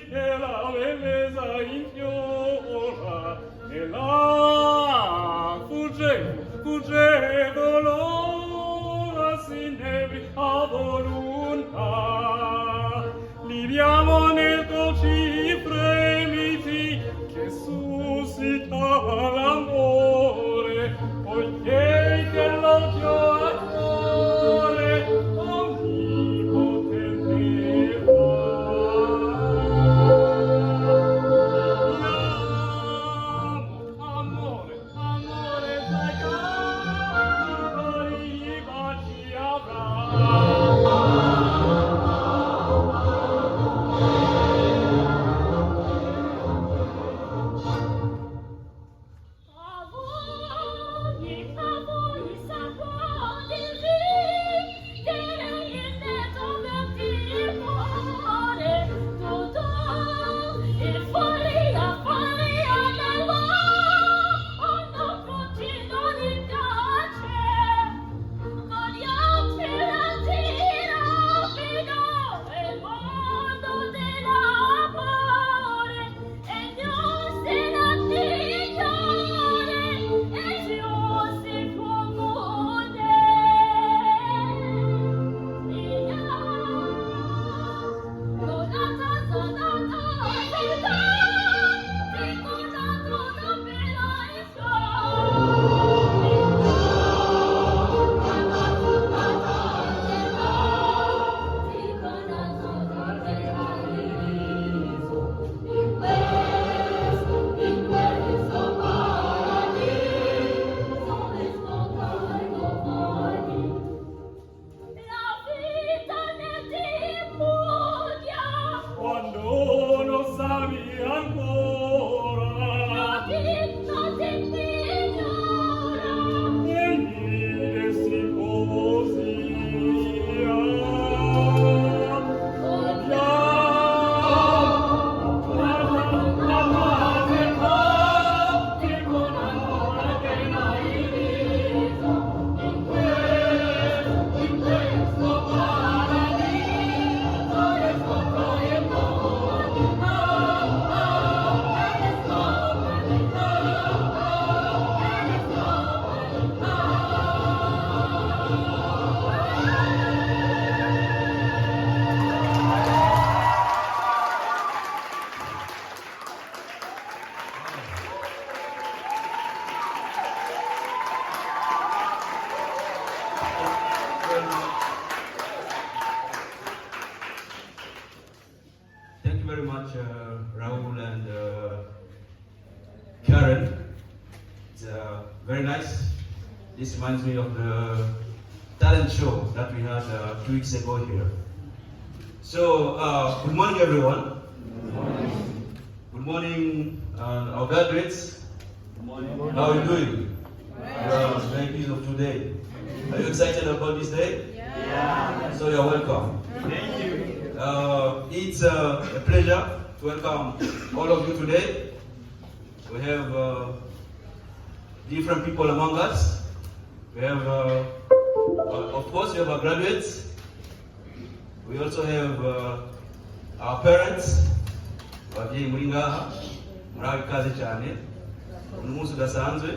che la bellezza infiora e la fugge dolore si nevi a volontà. Liviamo nel dolci fremiti che suscita l'amore, poiché che l'occhio a cuore onnipotente va. Amore, dai cari baci avrà. Thank you very much, Rahul and Karen. It's very nice. This reminds me of the talent show that we had 2 weeks ago here. So, good morning, everyone. Good morning. Good morning, our graduates. Good morning. How are you doing? Yeah, it's very pleased of today. Are you excited about this day? Yeah. So you're welcome. Thank you. It's a pleasure to welcome all of you today. We have different people among us. We have, of course, we have our graduates. We also have our parents. Ababyeyi muri ngaha murabe kaze cyane umunsi udasanzwe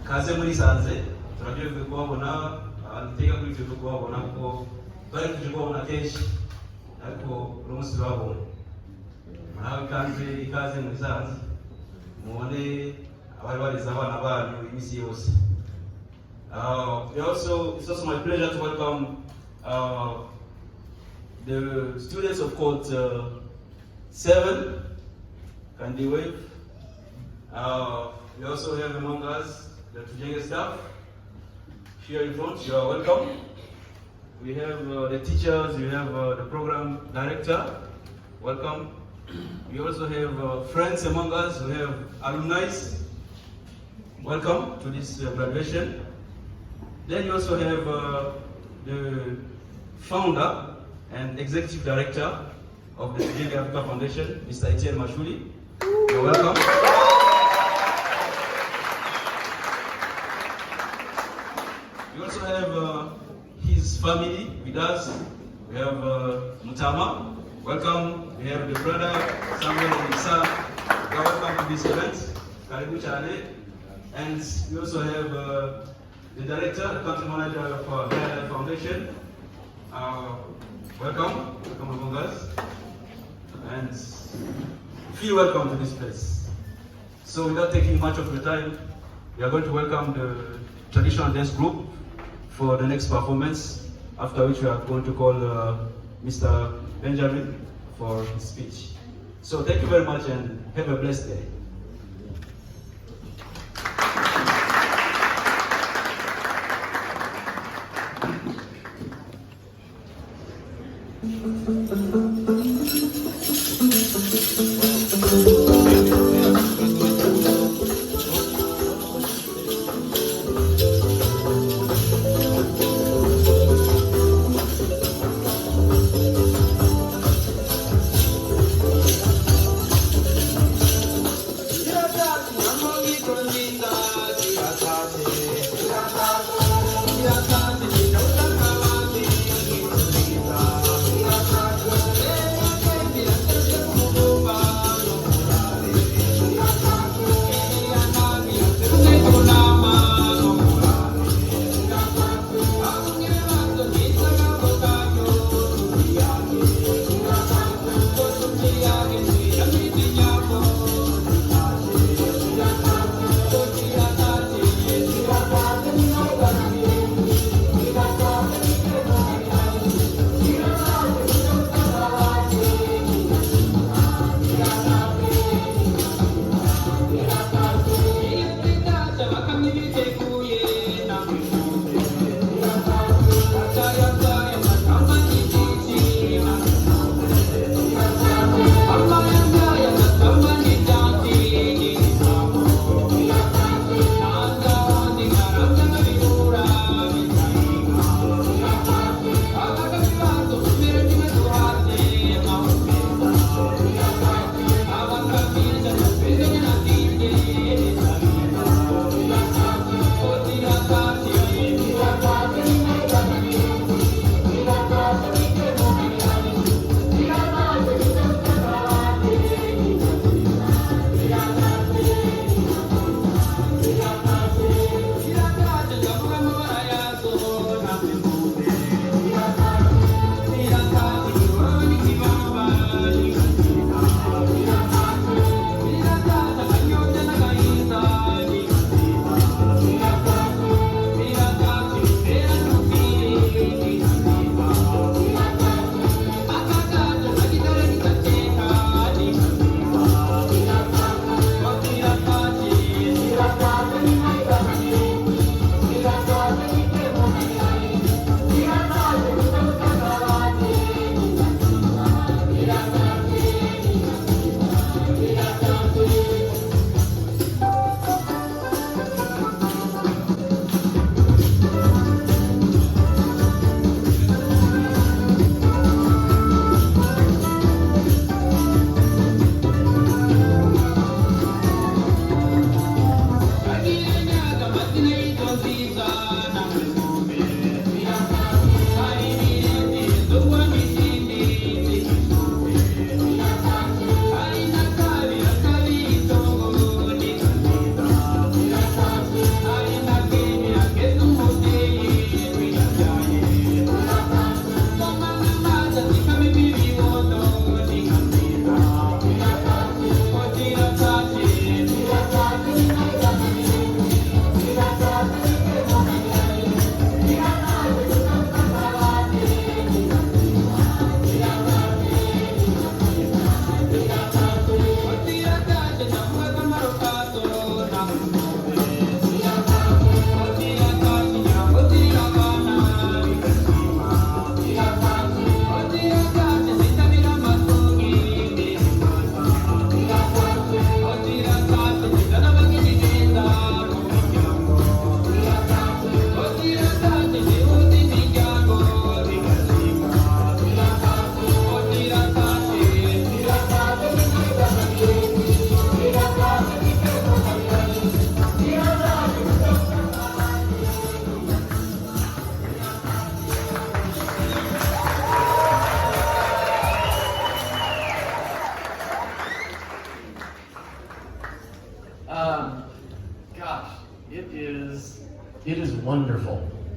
kaze muri sanze turagiye kubabona iteka kuri cyo kubabona ko bari kuje kubabona kenshi ariko umunsi babona murabe kaze ikaze muri sanze mubone abari bariza abana banyu imisi yose. It's also my pleasure to welcome the students of Cohort 7. Can they wave? We also have among us the Tujenge staff here in front. You are welcome. We have the teachers, we have the program director. Welcome. We also have friends among us. We have alumni. Welcome to this graduation. Then you also have the founder and executive director of the Tujenge Africa Foundation, Mr. Etienne Mashuli. You're welcome. We also have his family with us. We have Mutama, Welcome. We have the brother Samuel and Nziza. You are welcome to this event. Karibu Chane. And we also have the director, the country manager of Gallo Foundation. Welcome among us. And feel welcome to this place. So without taking much of your time, we are going to welcome the traditional dance group for the next performance, after which we are going to call Mr. Benjamin for his speech. So thank you very much and have a blessed day.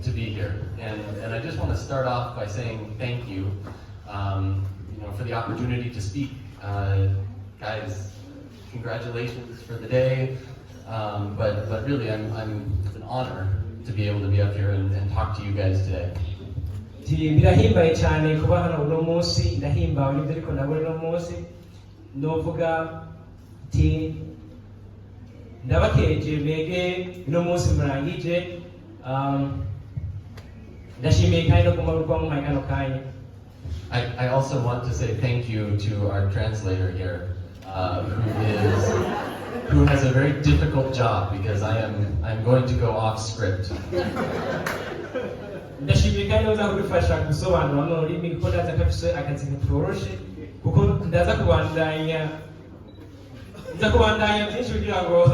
to be here, and I just want to start off by saying thank you, for the opportunity to speak. Guys, congratulations for the day, but really, it's an honor to be able to be up here and talk to you guys today. Birahimbaye cyane kuba hano uno munsi, ndahimbawe n'ibyo ariko nabona uno munsi, novuga ti ndabakeje mbege uno munsi murangije, ndashimiye kandi no kumaruka mu kano kanya. I also want to say thank you to our translator here, who has a very difficult job because I'm going to go off script. Ndashimiye kandi uza kudufasha gusobanura mu rurimi kuko ndaza kafise akazi katoroshe kuko ndaza kubandanya byinshi kugira ngo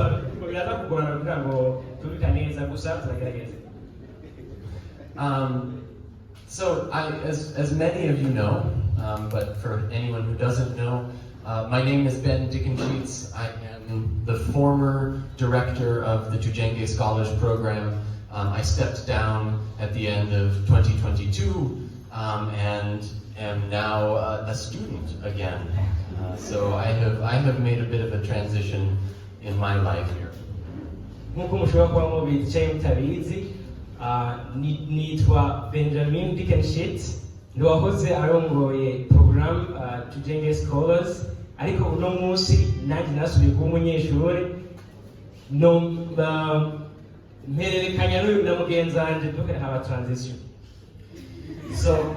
biraza kugorana kugira ngo tubikane neza gusa turagerageza. So as many of you know, but for anyone who doesn't know, my name is Ben Dickensheets. I am the former director of the Tujenge Scholars Program. I stepped down at the end of 2022 and am now a student again. So I have made a bit of a transition in my life here. Nkuko mushobora kuba mubicaye mutabizi, nitwa Ben Dickensheets, ndiwahoze arongoye program Tujenge Scholars, ariko uno munsi nanjye nasubiye kuba umunyeshuri mpererekanya n'uyu na mugenzi wanjye tukahaba transition. So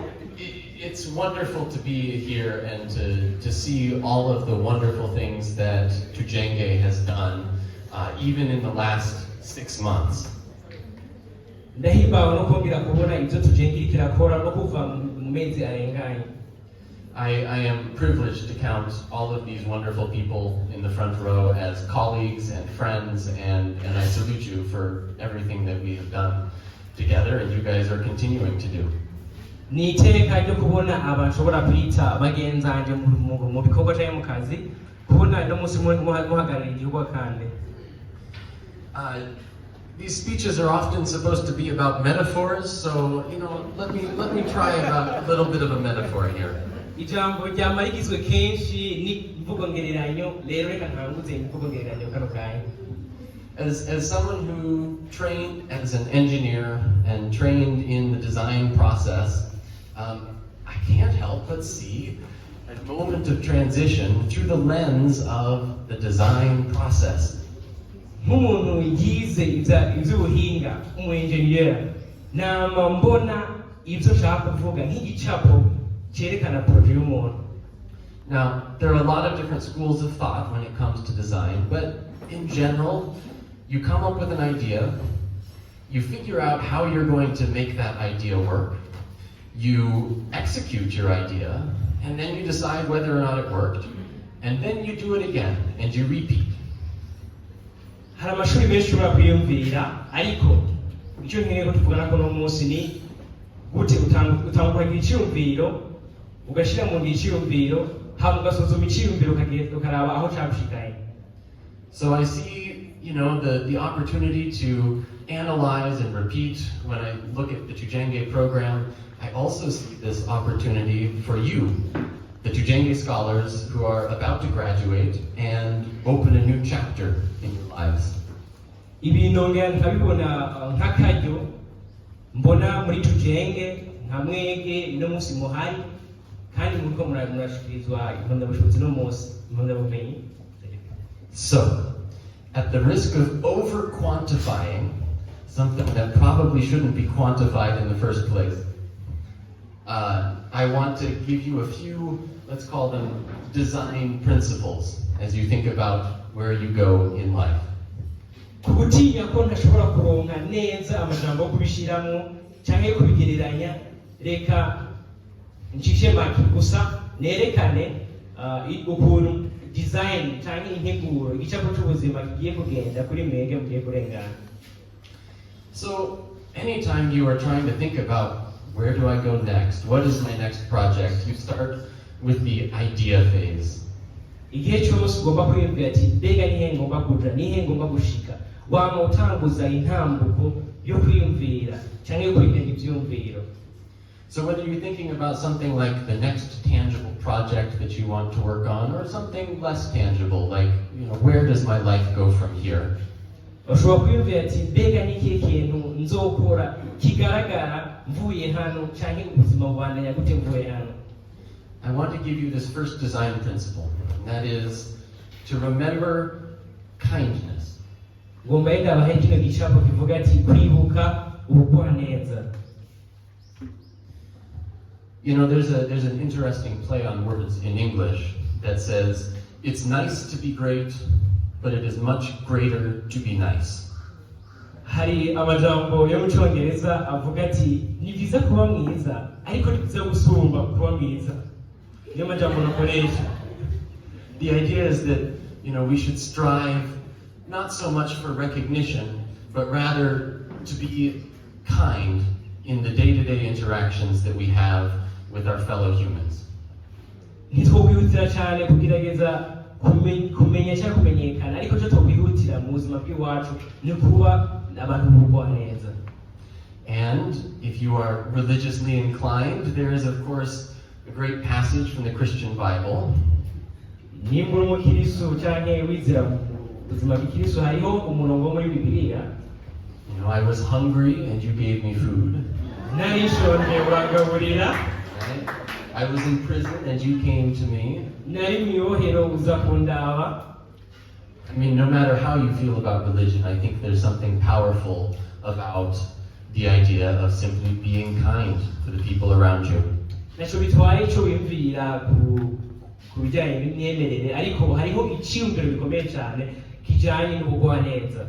it's wonderful to be here and to see all of the wonderful things that Tujenge has done, even in the last 6 months. Ndahimbawe no kongera kubona ibyo Tujenge iriko irakora no kuva mu mezi arenganye. I am privileged to count all of these wonderful people in the front row as colleagues and friends, and I salute you for everything that we have done together and you guys are continuing to do. Ni iteka ryo kubona abashobora kwita bagenzi banje mu bikorwa cyangwa mu kazi, kubona no munsi muhagarariye igihugu kandi. These speeches are often supposed to be about metaphors, so let me try a little bit of a metaphor here. Ijambo ryama rigizwe kenshi n'imvugo ngereranyo, rero reka ntanguze imvugo ngereranyo kano kanya. As someone who trained as an engineer and trained in the design process, I can't help but see a moment of transition through the lens of the design process. Nk'umuntu yize ivy'ubuhinga, umu-engineer, nama mbona ivyo nshaka kuvuga nk'igicapo cerekana projet y'umuntu. Now, there are a lot of different schools of thought when it comes to design, but in general, you come up with an idea, you figure out how you're going to make that idea work, you execute your idea, and then you decide whether or not it worked, and then you do it again, and you repeat. Hari amashuri menshi ushobora kwiyumvira, ariko icyo nkeneye ko tuvugana ko no munsi ni gute utangura igiciyumviro, ugashira mu giciyumviro, hama ugasuzuma iciyumviro ukaraba aho cagushikaye. So I see, the opportunity to analyze and repeat when I look at the Tujenge program. I also see this opportunity for you, the Tujenge scholars who are about to graduate and open a new chapter in your lives. Ibi nongera nkabibona nk'akaryo mbona muri Tujenge nka mwege no munsi muhari kandi muriko murashikirizwa impamyabushobozi no munsi impamyabumenyi. So, at the risk of over-quantifying something that probably shouldn't be quantified in the first place, I want to give you a few, let's call them design principles as you think about where you go in life. Kubutinya ko ntashobora kuronka neza amajambo yo kubishiramo cyangwa yo kubigereranya, reka ncishe make gusa nerekane ukuntu design cyangwa integuro igicapo cy'ubuzima kigiye kugenda kuri mwege mugiye kurengana. So anytime you are trying to think about where do I go next, what is my next project, you start with the idea phase. Igihe cyose ugomba kwiyumvira ati mbega nihe ngomba kuja, nihe ngomba gushika, wama utanguza intambuko yo kwiyumvira cyangwa yo kwigana ivyumviro. So whether you're thinking about something like the next tangible project that you want to work on, or something less tangible, like, where does my life go from here? Ushobora kwiyumvira ati mbega n'ikihe kintu nzokora kigaragara mvuye hano cyangwa ubuzima bubandanya gute mvuye hano. I want to give you this first design principle, and that is to remember kindness. Ngomba yenda abahe kino gicapo kivuga ati kwibuka ubugwaneza. There's an interesting play on words in English that says, it's nice to be great, but it is much greater to be nice. Hari amajambo yo mu Cyongereza avuga ati ni byiza kuba mwiza ariko ni byiza gusumba kuba mwiza. Niyo majambo nakoresha. The idea is that, we should strive not so much for recognition, but rather to be kind in the day-to-day interactions that we have with our fellow humans. Ntitwokwihutira cyane kugerageza kumenya cyangwa kumenyekana ariko cyo twihutira mu buzima bw'iwacu ni kuba abantu b'ubugwaneza. And if you are religiously inclined, there is of course a great passage from the Christian Bible. Nimba uri umukristo cyangwa wizera ubuzima bw'ikristo hariho umurongo muri Bibiliya. I was hungry and you gave me food. Nari nshonje uragaburira. I was in prison and you came to me. Nari mu ibohero uza kundaba. No matter how you feel about religion, I think there's something powerful about the idea of simply being kind to the people around you. Nacho bitwaye cyo wimvira ku bijyanye n'imyemerere ariko hariho icyumviro gikomeye cyane kijyanye n'ubugwaneza.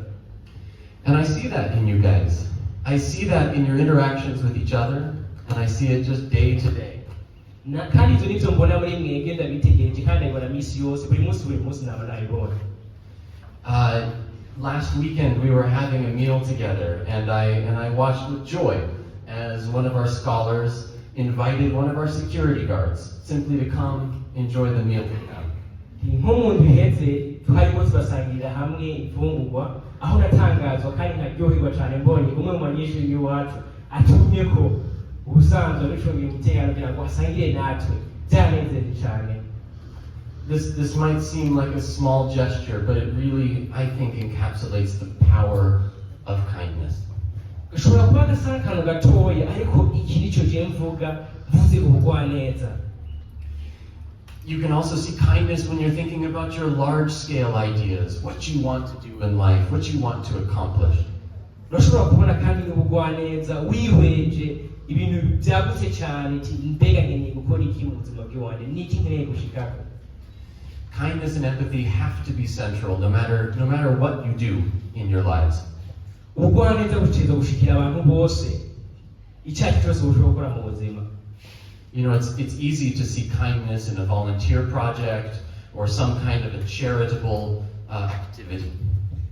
And I see that in you guys. I see that in your interactions with each other, and I see it just day to day. Kandi ibyo nibyo mbona muri mwebwe ndabitegereje kandi ndabibona minsi yose buri munsi naba nabibona. Last weekend we were having a meal together, and I watched with joy as one of our scholars invited one of our security guards simply to come enjoy the meal with them. Nk'umuntu uhetse twarimo turasangira hamwe ifungurwa aho natangazwa kandi nkaryoherwa cyane mbonye umwe mu banyeshuri b'iwacu atumye ko ubusanzwe bicungiye umutekano kugira ngo asangire natwe byanezeze cyane. This might seem like a small gesture, but it really, I think, encapsulates the power of kindness. Gashobora kuba gasa n'akantu gatoya ariko iki nicyo je mvuga mvuze ubugwaneza. You can also see kindness when you're thinking about your large-scale ideas, what you want to do in life, what you want to accomplish. Urashobora kubona kandi n'ubugwaneza wihweje ibintu byagutse cyane mbega nkeneye gukora iki mu buzima bw'iwanjye n'iki nkeneye gushikako. Kindness and empathy have to be central, no matter what you do in your lives. Ubugwaneza butegerezwa gushikira abantu bose icyacu cyose ushobora gukora mu buzima. It's easy to see kindness in a volunteer project or some kind of a charitable activity.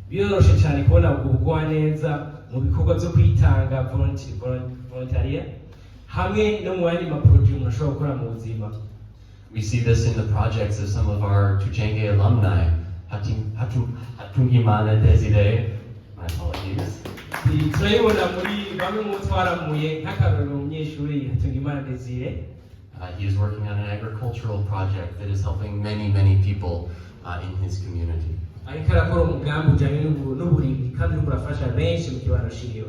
Biroroshe cyane kubona ubugwaneza mu bikorwa byo kwitanga volunteer hamwe no mu yandi maproject umuntu ashobora gukora mu buzima. We see this in the projects of some of our Tujenge alumni. Hatungimana Desire, my apologies. Turayibona muri bamwe mu twaramuye nk'akarorero umunyeshuri Hatungimana Desire. He is working on an agricultural project that is helping many people in his community. Ariko arakora umugambi ujyanye n'uburimyi kandi urimo urafasha benshi mu kibano shingiro.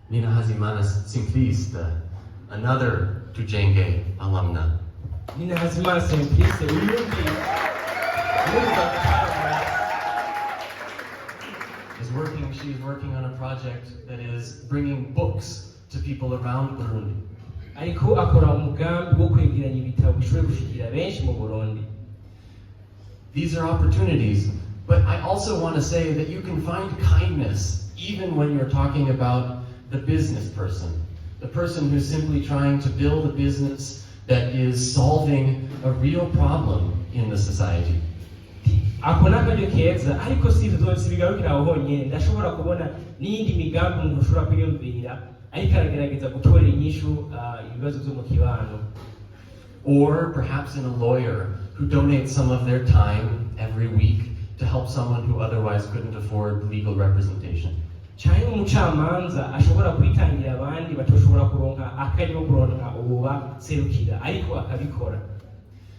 Nina Hazimana Simpliste, another Tujenge alumna. Nina Hazimana Simpliste, she is working on a project that is bringing books to people around Burundi. Ariko akora umugambi wo kwegeranya ibitabo bishobora gushikira benshi mu Burundi. These are opportunities, but I also want to say that you can find kindness even when you're talking about the business person, the person who's simply trying to build a business that is solving a real problem in the society. Ako n'akaryo keza ariko si bigarukira aho honyine ndashobora kubona n'iyindi migambi umuntu ushobora kwiyumvira ariko aragerageza gutorera inyishu ibibazo byo mu kibano. Or perhaps in a lawyer who donates some of their time every week to help someone who otherwise couldn't afford legal representation. cyane umucamanza ashobora kwitangira abandi batoshobora kuronka akaryo kuronka ububa serukira ariko akabikora.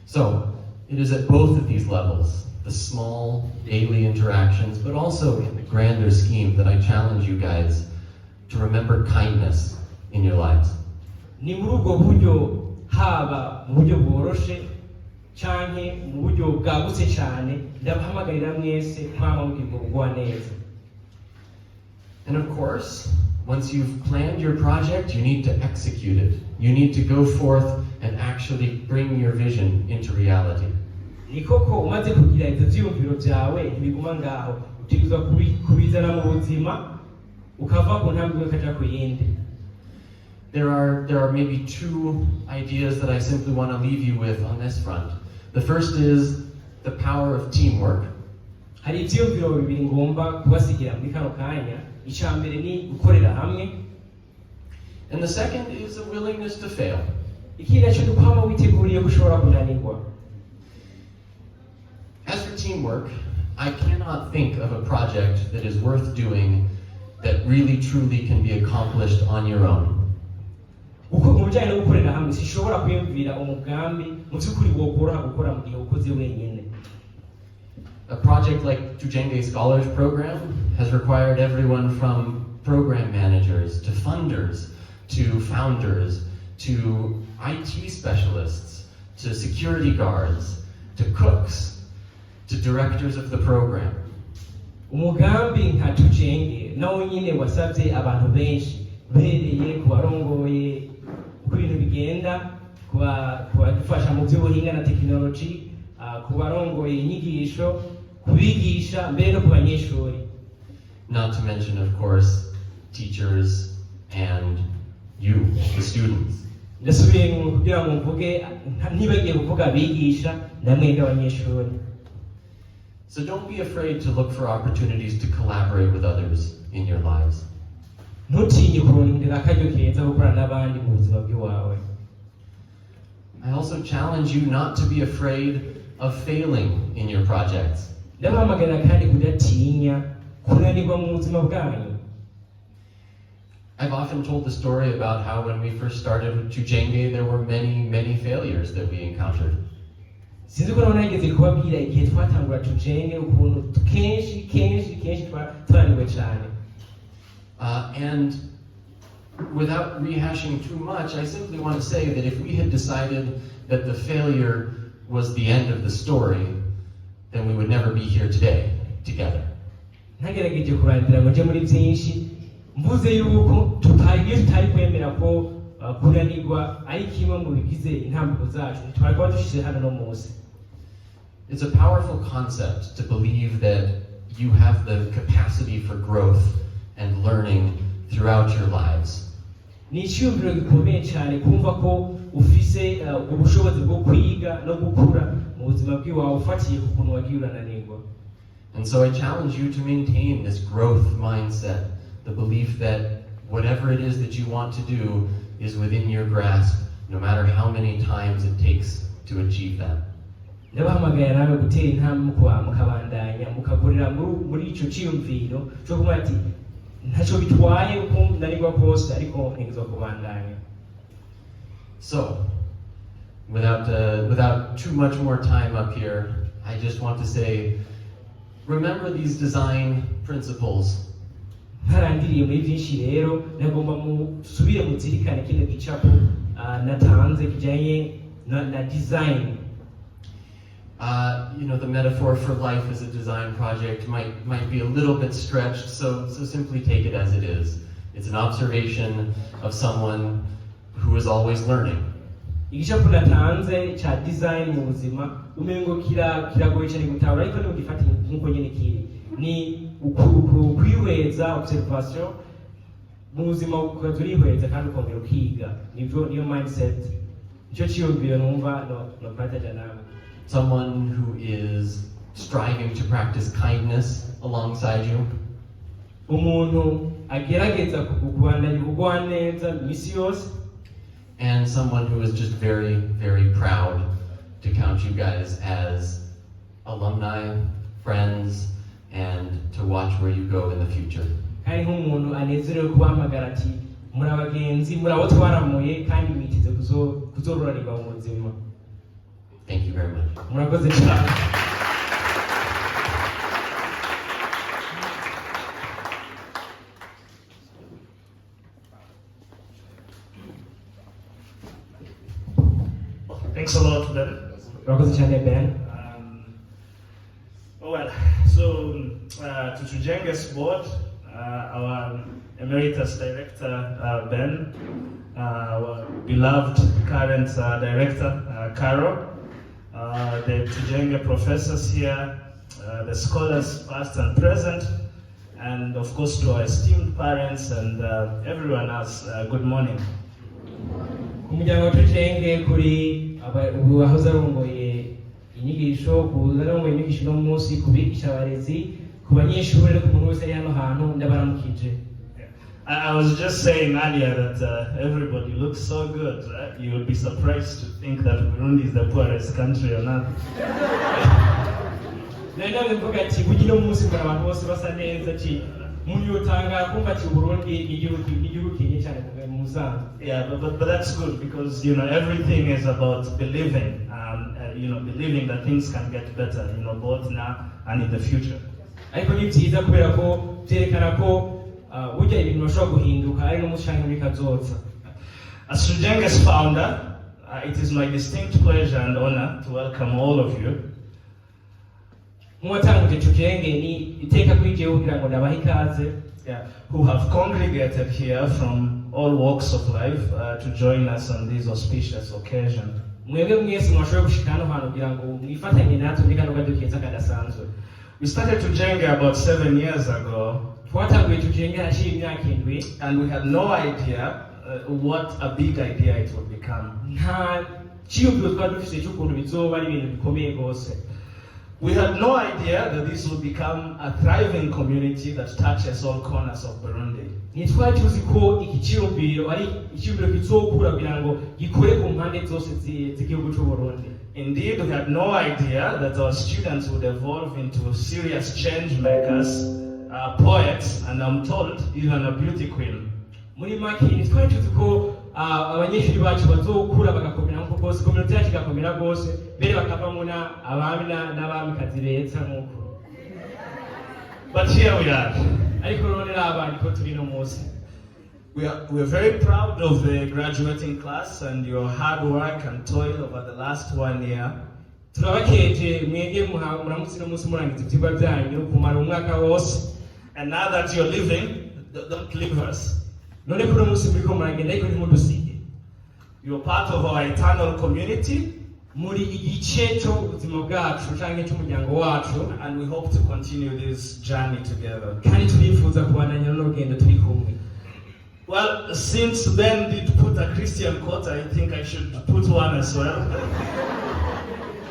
So, it is at both of these levels, the small daily interactions, but also in the grander scheme, that I challenge you guys to remember kindness in your lives. Ni muri ubwo buryo, haba mu buryo bworoshe canke mu buryo bwagutse cyane, ndabahamagarira mwese kwama mugirwa ubugwaneza. And of course, once you've planned your project, you need to execute it. You need to go forth and actually bring your vision into reality. Ni koko umaze kugira ivyo vyiyumviro vyawe ntibiguma ngaho, utegerezwa kubizana mu buzima ukava ku ntambwe ukaja ku yindi. There are maybe two ideas that I simply want to leave you with on this front. The first is the power of teamwork. Hari ivyiyumviro bibiri ngomba kubasigira muri kano kanya. Icambere ni gukorera hamwe. And the second is a willingness to fail. Ikindi naco dukwama witeguriye gushobora kunanirwa. As for teamwork, I cannot think of a project that is worth doing that really truly can be accomplished on your own. Uko mu bijanye no gukorera hamwe sishobora kwiyumvira umugambi mu by'ukuri wokoroha gukora mu gihe ukoze wenyine. A project like Tujenge Scholars Program has required everyone from program managers to funders to founders to IT specialists to security guards to cooks to directors of the program. Umugambi nka Tujenge nawo nyine wasabye abantu benshi bereye ku barongoye uko ibintu bigenda, kubadufasha mu by'ubuhinga na tekinoloji, ku barongoye inyigisho, kubigisha mbere no ku banyeshuri. Not to mention, of course, teachers and you, the students. Ndasubiye kugira ngo mvuge ntibagiye kuvuga abigisha namwe n'abanyeshuri. So don't be afraid to look for opportunities to collaborate with others in your lives. Ntutinye kurondera akaryo keza ko gukorana n'abandi mu buzima bw'iwawe. I also challenge you not to be afraid of failing in your projects. Ndabahamagarira kandi kudatinya kunanirwa mu buzima bwanyu. I've often told the story about how when we first started with Tujenge, there were many failures that we encountered. Sinzi ko nageze kubabwira igihe twatangura Tujenge ukuntu kenshi twananiwe cyane. And without rehashing too much, I simply want to say that if we had decided that the failure was the end of the story, then we would never be here today together. Ntagerageje kurandira ngo nje muri byinshi, mvuze yuko tutari kwemera ko kunanirwa ari kimwe mu bigize intambwe zacu, twari kuba dushize hano no munsi. It's a powerful concept to believe that you have the capacity for growth and learning throughout your lives. Ni icyumviro gikomeye cyane kumva ko ufise ubushobozi bwo kwiga no gukura mu buzima bw'iwawe ufatiye ku kuntu wagiye urananirwa. And so I challenge you to maintain this growth mindset, the belief that whatever it is that you want to do is within your grasp, no matter how many times it takes to achieve that. Ndabahamagara nawe gutera intambwe mukabandanya mukakorera muri ico cyiyumviro cyo kuba ati ntacyo bitwaye uko ndanirwa kose ariko ntegezwa kubandanya. So, without too much more time up here, I just want to say, remember these design principles. Ntarangiriye muri byinshi rero nagomba musubire muzirikane kino gicapo natanze kijanye na design. The metaphor for life as a design project might be a little bit stretched, so simply take it as it is. It's an observation of someone who is always learning. Igicapo natanze cha design mu buzima umengo kiragoye cyane gutahura, ariko niba ugifata nk'uko nyine kiri ni kwihweza observation mu buzima ukazurihweza kandi ukongera ukiga, niyo mindset, nicyo cyiyumviro numva no pataja nawe. Someone who is striving to practice kindness alongside you. Umuntu agerageza kubandanya ubugwaneza misi yose. And someone who is just very proud to count you guys as alumni friends, and to watch where you go in the future. kandi nk'umuntu anezerewe kubahamagara ati muri abagenzi muri abo twaramuye kandi mwiteze kuzororanirwa mu buzima. Thank you very much. Murakoze cyane. Thanks a lot, Ben. Murakoze cyane Ben. Well, so to Tujenge's board, our emeritus director, Ben, our beloved current director, Carol, the Tujenge professors here, the scholars past and present, and of course to our esteemed parents and everyone else, good morning. Umuryango wa Tujenge kuri abahoze arongoye inyigisho kuzarongoye inyigisho no munsi kubigisha abarezi ku banyeshuri no ku muntu wese ari hano hantu ndabaramukije. I was just saying earlier that everybody looks so good, right? You would be surprised to think that Burundi is the poorest country on earth. Nenda mvuga ati kugira umunsi muri abantu bose basa neza ati muyotanga kumva ati Burundi igihugu kinye cyane mu Musanze. Yeah, but that's good because you know everything is about believing, believing that things can get better, both now and in the future. Ariko ni byiza kubera ko byerekana ko burya ibintu bashobora guhinduka ari no mushanga muri kazoza. As Tujenge's founder, it is my distinct pleasure and honor to welcome all of you. Mwatanguje Tujenge ni iteka kwijeho kugira ngo ndabahe ikaze. Who have congregated here from all walks of life to join us on this auspicious occasion. Mwebwe mwese mwashoboye gushika hano hantu kugira ngo mwifatanye natwe muri kano gadukeza kadasanzwe. We started Tujenge about 7 years ago. Twatanguye Tujenge hashize imyaka 7 and we had no idea what a big idea it would become. Nta cyiyumviro twari dufite cy'ukuntu bizoba ari ibintu bikomeye rwose. We had no idea that this would become a thriving community that touches all corners of Burundi. Ntitwari tuzi ko iki cyiyumviro ari icyiyumviro kizokura kugira ngo gikore ku mpande zose z'igihugu cy'u Burundi. Indeed, we had no idea that our students would evolve into serious change makers, poets, and I'm told even a beauty queen. Muri make ntitwari tuzi ko abanyeshuri bacu bazokura bagakomera nk'uko bose community yacu igakomera rwose mbere bakavamo abami n'abamikazi beza nk'uko. But here we are. Ariko none abandi ko turi no munsi. We're very proud of the graduating class and your hard work and toil over the last 1 year. Turabakeje mwege muramutse no munsi murangiza ibyigwa byanyu kumara umwaka wose. And now that you're leaving, don't leave us. None ko munsi muri ko muragenda ariko ntimudusige. You're part of our eternal community. Muri igice cyo ubuzima bwacu canke cy'umuryango wacu, and we hope to continue this journey together. Kandi turifuza kubandanya n'urugendo turi kumwe. Well, since Ben did put a Christian quote, I think I should put one as well.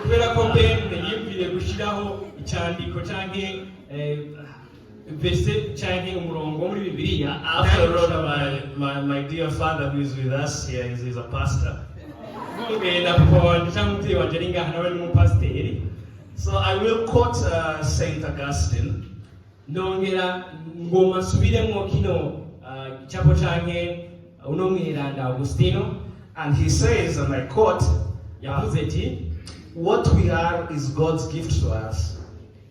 Kubera ko Ben yibwire gushiraho icyandiko canke verse canke umurongo muri Bibiliya. After all, my dear father who is with us here is a pastor. So I will quote Saint Augustine. Ndongera ngoma subiremo kino chapo canke uno mwiranda Augustino, and he says, and I quote, yavuze ati, what we are is God's gift to us.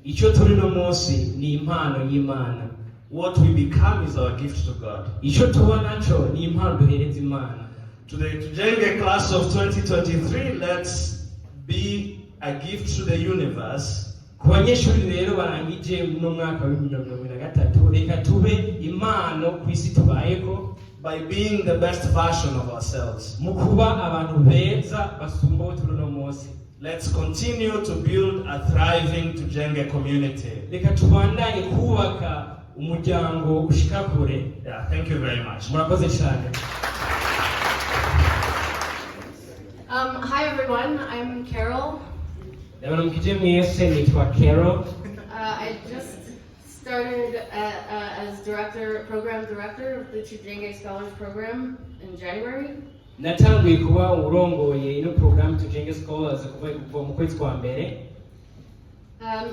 Ico turi no munsi ni impano y'Imana. What we become is our gift to God. Ico tuba naco ni impano duhereza Imana. To the Tujenge class of 2023, let's be a gift to the universe. Ku banyeshuri rero barangije mu mwaka wa 2023, reka tube impano ku isi tubayeko by being the best version of ourselves. Mu kuba abantu beza basumba turi no munsi. Let's continue to build a thriving Tujenge community. Reka tubandanye kubaka umuryango ushika kure. Yeah, thank you very much. Murakoze cyane. Hi everyone, I'm Carol. Carol. I just started as program director of the Tujenge Scholars Program in January. Natanguye kuba urongoye ino program Tujenge Scholars kuva mu kwezi kwa mbere.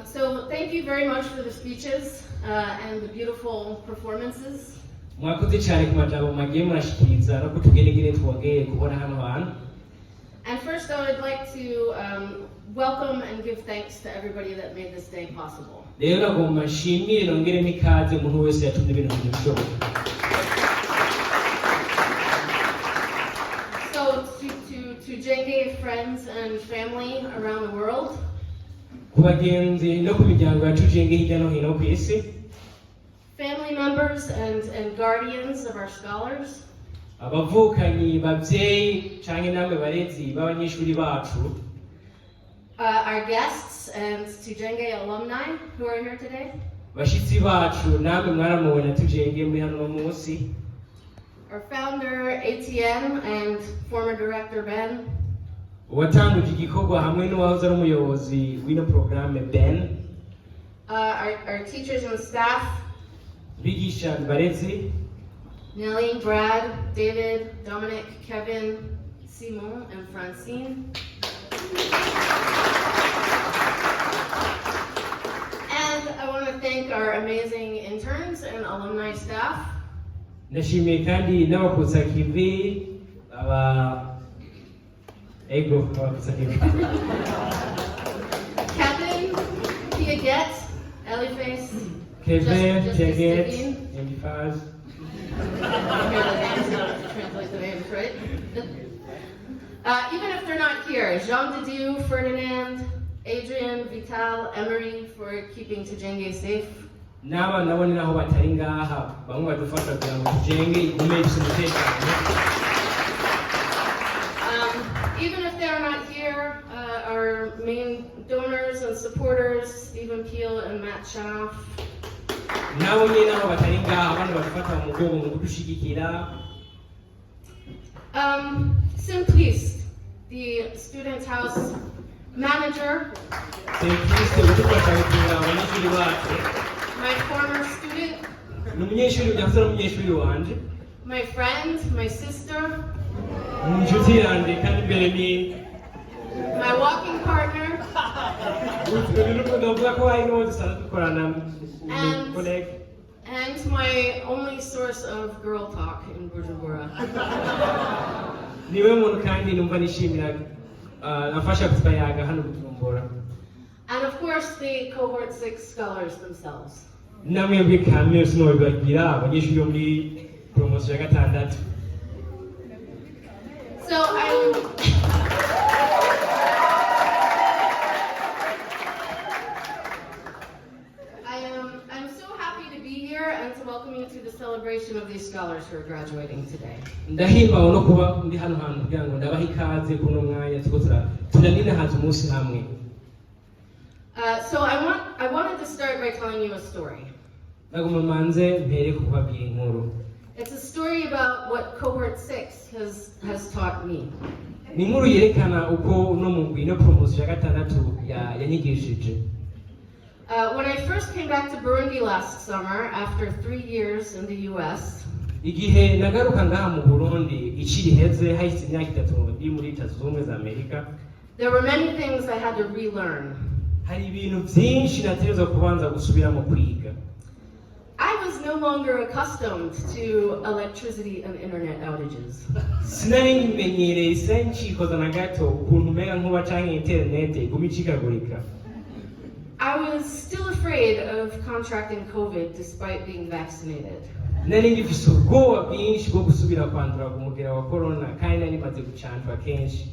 So thank you very much for the speeches and the beautiful performances. mwakoze cyane ku majambo mwagiye murashikiriza no kutugenegere twongeye kubona hano hantu. And first I would like to welcome and give thanks to everybody that made this day possible. rero nagomba nshimire nongere n'ikaze umuntu wese yatumye ibintu bishoboka. So to Tujenge friends and family around the world, ku bagenzi no ku miryango ya Tujenge hirya no hino ku isi, family members and guardians of our scholars, abavukanyi babyeyi canke namwe barezi b'abanyeshuri bacu, our guests and Tujenge alumni who are here today, bashitsi bacu namwe mwaramubona Tujenge muri hano munsi, our founder Etienne and former director Ben, uwatanguje igikorwa hamwe n'uwahoze ari umuyobozi w'ino porogaramu Ben, our teachers and staff, bigisha barezi, Neuilly, Brad, David, Dominic, Kevin, Simon, and Francine. And I want to thank our amazing interns and alumni staff. ndashimiye kandi n'abakusakivi abakusakivi Kevin, Piaget, Eliface, Kevin, Justice Piaget, Sabine. Elifaz, Hear the names, you don't have to translate the names, right? Even if they're not here, Jean Didieu, Ferdinand, Adrian, Vital, Emery for keeping Tujenge safe. n'aba nabo ni naho batari ngaha bamwe badufasha kugira ngo Tujenge igume ifite umutekano. Even if they're not here, our main donors and supporters, Stephen Peel and Matt Schaff. nabo nyine naho batari ngaha abandi badufata mu mugongo mu kudushigikira. Simpliste, the student house manager, Simpliste udufasha kugira abanyeshuri bacu, my former student, ni umunyeshuri ujya kuba umunyeshuri wanje, my friend, my sister, ni inshuti yanjye kandi mbere ni my walking partner, ndavuga ko hari n'uwo dusanzwe dukorana And- college. and my only source of girl talk in Bujumbura. niwe muntu kandi numva nishimira nafasha kutubayaga hano Bujumbura. And of course, the Cohort 6 scholars themselves. namwebwe kamwe sinobibagira abanyeshuri bo muri poromosiyo ya gatandatu. So I'm so happy to be here and to welcome you to the celebration of these scholars who are graduating today. ndahimbawe no kuba ndi hano hantu kugira ngo ndabahe ikaze kuno mwanya tuko turaninahaza umunsi hamwe. So I wanted to start by telling you a story. naguma manze mpere kubabwira inkuru. It's a story about what Cohort 6 has taught me. ni inkuru yerekana uko uno mugwi no poromosiyo ya gatandatu yanyigishije. When I first came back to Burundi last summer after 3 years in the US, igihe nagaruka ngaha mu Burundi ikiri heze hahise imyaka 3 ndi muri Leta Zunze Ubumwe za Amerika, there were many things I had to relearn. hari ibintu byinshi nategerezwa kubanza gusubiramo kwiga. I was no longer accustomed to electricity and internet outages. sinari nkimenyereye sencikoza na gato ukuntu umenya nkuba canke interinete iguma icikagurika. I was still afraid of contracting COVID despite being vaccinated. nari ngifise ubwoba bwinshi bwo gusubira kwandura umugera wa corona kandi nari maze gucanjwa kenshi.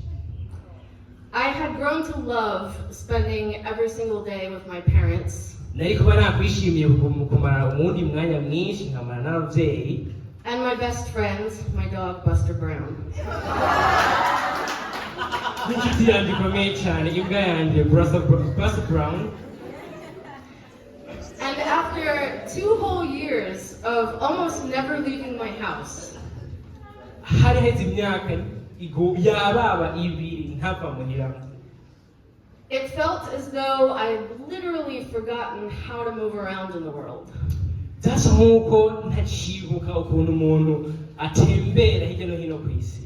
I had grown to love spending every single day with my parents nari kuba nakwishimiye kumara umundi mwanya mwinshi nkamara n'abavyeyi and my best friend, my dog Buster Brown. n'inshuti yanjye ikomeye cyane imbwa yanjye Buster Brown. And after 2 whole years of almost never leaving my house, hari heze imyaka yababa ibiri ntava muhira. it felt as though I'd literally forgotten how to move around in the world. byasa nk'uko ntacibuka ukuntu umuntu atembera hirya no hino ku isi.